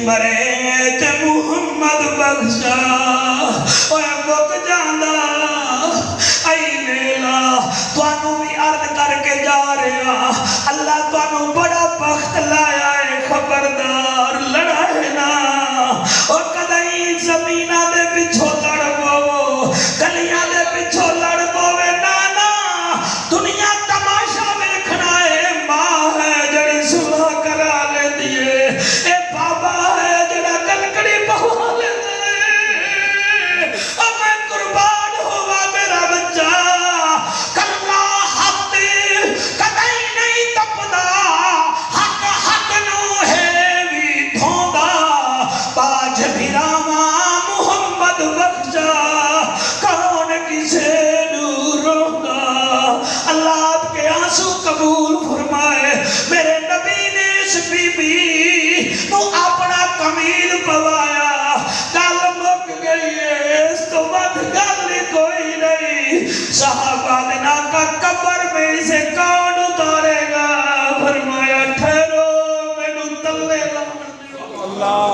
مرے تے محمد بخشا اوے مک جاندا ائی لیلا توانوں بھی عرض کر کے جا رہا اللہ توانوں بڑا بخت لایا ہے خبردار لڑائے نا او کدی زمیناں دے پچھو لڑ پو گلیاں دے پچھو لڑ پوے نانا دنیا تماشا ویکھنا ہے ماں ہے جڑی صلح کرا لیندی ہے اے بابا ہے جڑا کلکڑی پوا لیندا ہے او میں قربان ہوا میرا بچہ کلا حق کدی نہیں تپدا حق حق نو ہے وی دھوندا باج بھراواں محمد بخشا کون کسے نو روندا اللہ آپ کے آنسو قبول فرمائے میرے نبی نے اس بی بی نو اپنا کمیل پوایا گل مک گئی ہے اس تو بعد گل کوئی نہیں صحابہ نے کا قبر میں اسے کون اتارے گا فرمایا ٹھہرو میں نو تلے اللہ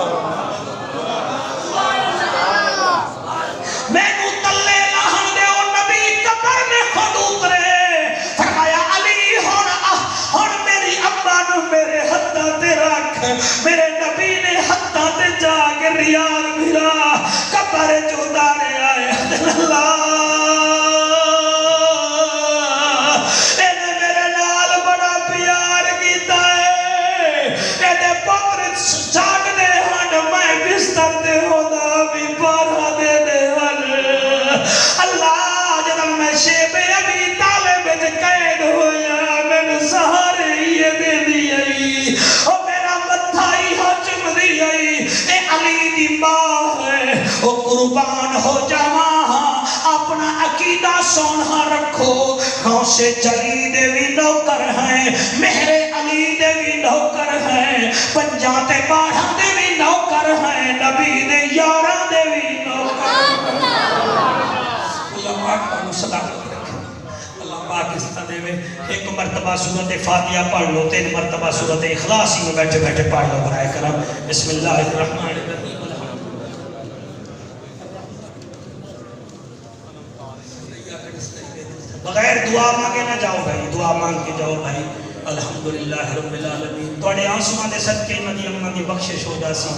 میں نو تلے لہن دے او نبی قبر میں خود اترے فرمایا علی ہن میری اماں نو میرے ہتھاں تے رکھ میرے نبی نے ہتھاں تے جا کے ریاض بھرا قبر چ اتارے آئے اللہ اینے میرے نال بڑا پیار کیتا ہے اینے پتر چھاٹ دے ہن میں بستر تے ہوندا بھی پارا دے دے ہن اللہ جدوں میں شیب ابی طالب وچ قید ہویا مینوں سہارے یہ دے دی آئی او میرا متھا ہی ہو چم دی آئی اے علی دی ماں ہے او قربان ہو جاواں اپنا عقیدہ سونا رکھو غوث جلی دے بھی نوکر ہیں مہر علی دے بھی نوکر ہیں پنجاں تے باڑھاں دے بھی نوکر ہیں نبی دے یاراں دے بھی نوکر ہیں اللہ پاک کو صداقت رکھے اللہ پاک اس طرح دے ایک مرتبہ سورت فاتحہ پڑھ لو 3 مرتبہ سورت اخلاص ہی میں بیٹھے بیٹھے پڑھ لو برائے کرم بسم اللہ الرحمن الرحیم بغیر دعا مانگے نہ جاؤ بھائی دعا مانگ کے جاؤ بھائی الحمدللہ رب العالمین توڑے آنسوان دے صدقے ندی امن دی بخشش ہو جاسی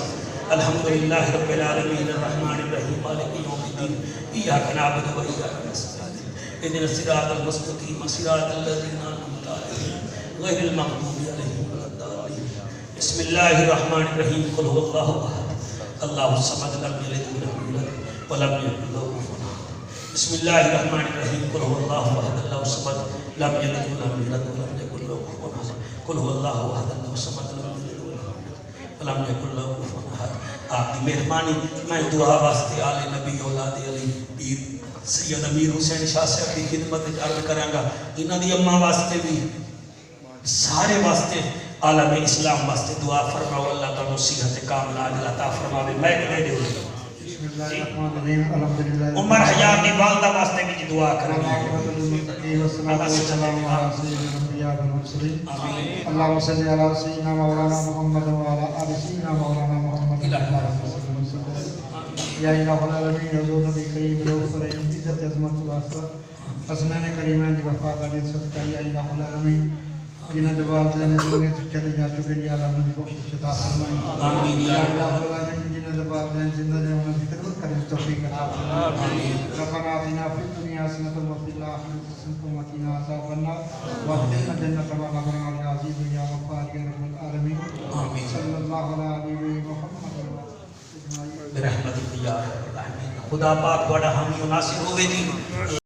الحمدللہ رب العالمین الرحمن الرحیم مالک یوم الدین ایاک نعبد و ایاک نستعین اهدنا الصراط المستقیم صراط الذین انعمت علیہم غیر المغضوب علیہم ولا الضالین بسم اللہ الرحمن الرحیم قل هو اللہ احد اللہ الصمد لم یلد ولم یولد ولم یکن له کفوا بسم اللہ الرحمن الرحیم قل هو اللہ احد اللہ الصمد لم یلد ولم یولد ولم یکن له کفوا احد قل هو اللہ احد اللہ الصمد لم یلد ولم یکن له کفوا احد آپ کی مہربانی میں دعا واسطے آل نبی اولاد علی پیر سید امیر حسین شاہ صاحب کی خدمت عرض کریں گا انہاں دی اماں واسطے بھی سارے واسطے عالم اسلام واسطے دعا فرماؤ اللہ تعالی صحت کاملہ عطا فرماوے میں دے دیو عمر حیات کی والدہ واسطے بھی دعا کرنی ہے اللہم صلی علی سیدنا مولانا محمد وعلی آل سیدنا مولانا محمد یا الہ العالمین حضور نبی کریم روح فرحیم عزت عظمت واسطہ حسنین کریمین دی وفاداری صدقہ یا الہ العالمین جنہ جواب دینے دنیا سے چلے جا چکے یا اللہ مجھے بخشش عطا فرمائیں یا الہ العالمین جنہ جواب دینے زندہ دے انہوں کی خدمت کریں توفیق عطا فرمائیں ربنا آتنا فی الدنیا حسنۃ وفی الآخرۃ حسنۃ وقنا عذاب النار وادخلنا الجنة مع الأبرار يا عزيز يا غفار يا رب العالمین صلی اللہ علیہ محمد برحمتک یا ارحم الراحمین خدا پاک بڑا حامی و ناصر ہوئے دی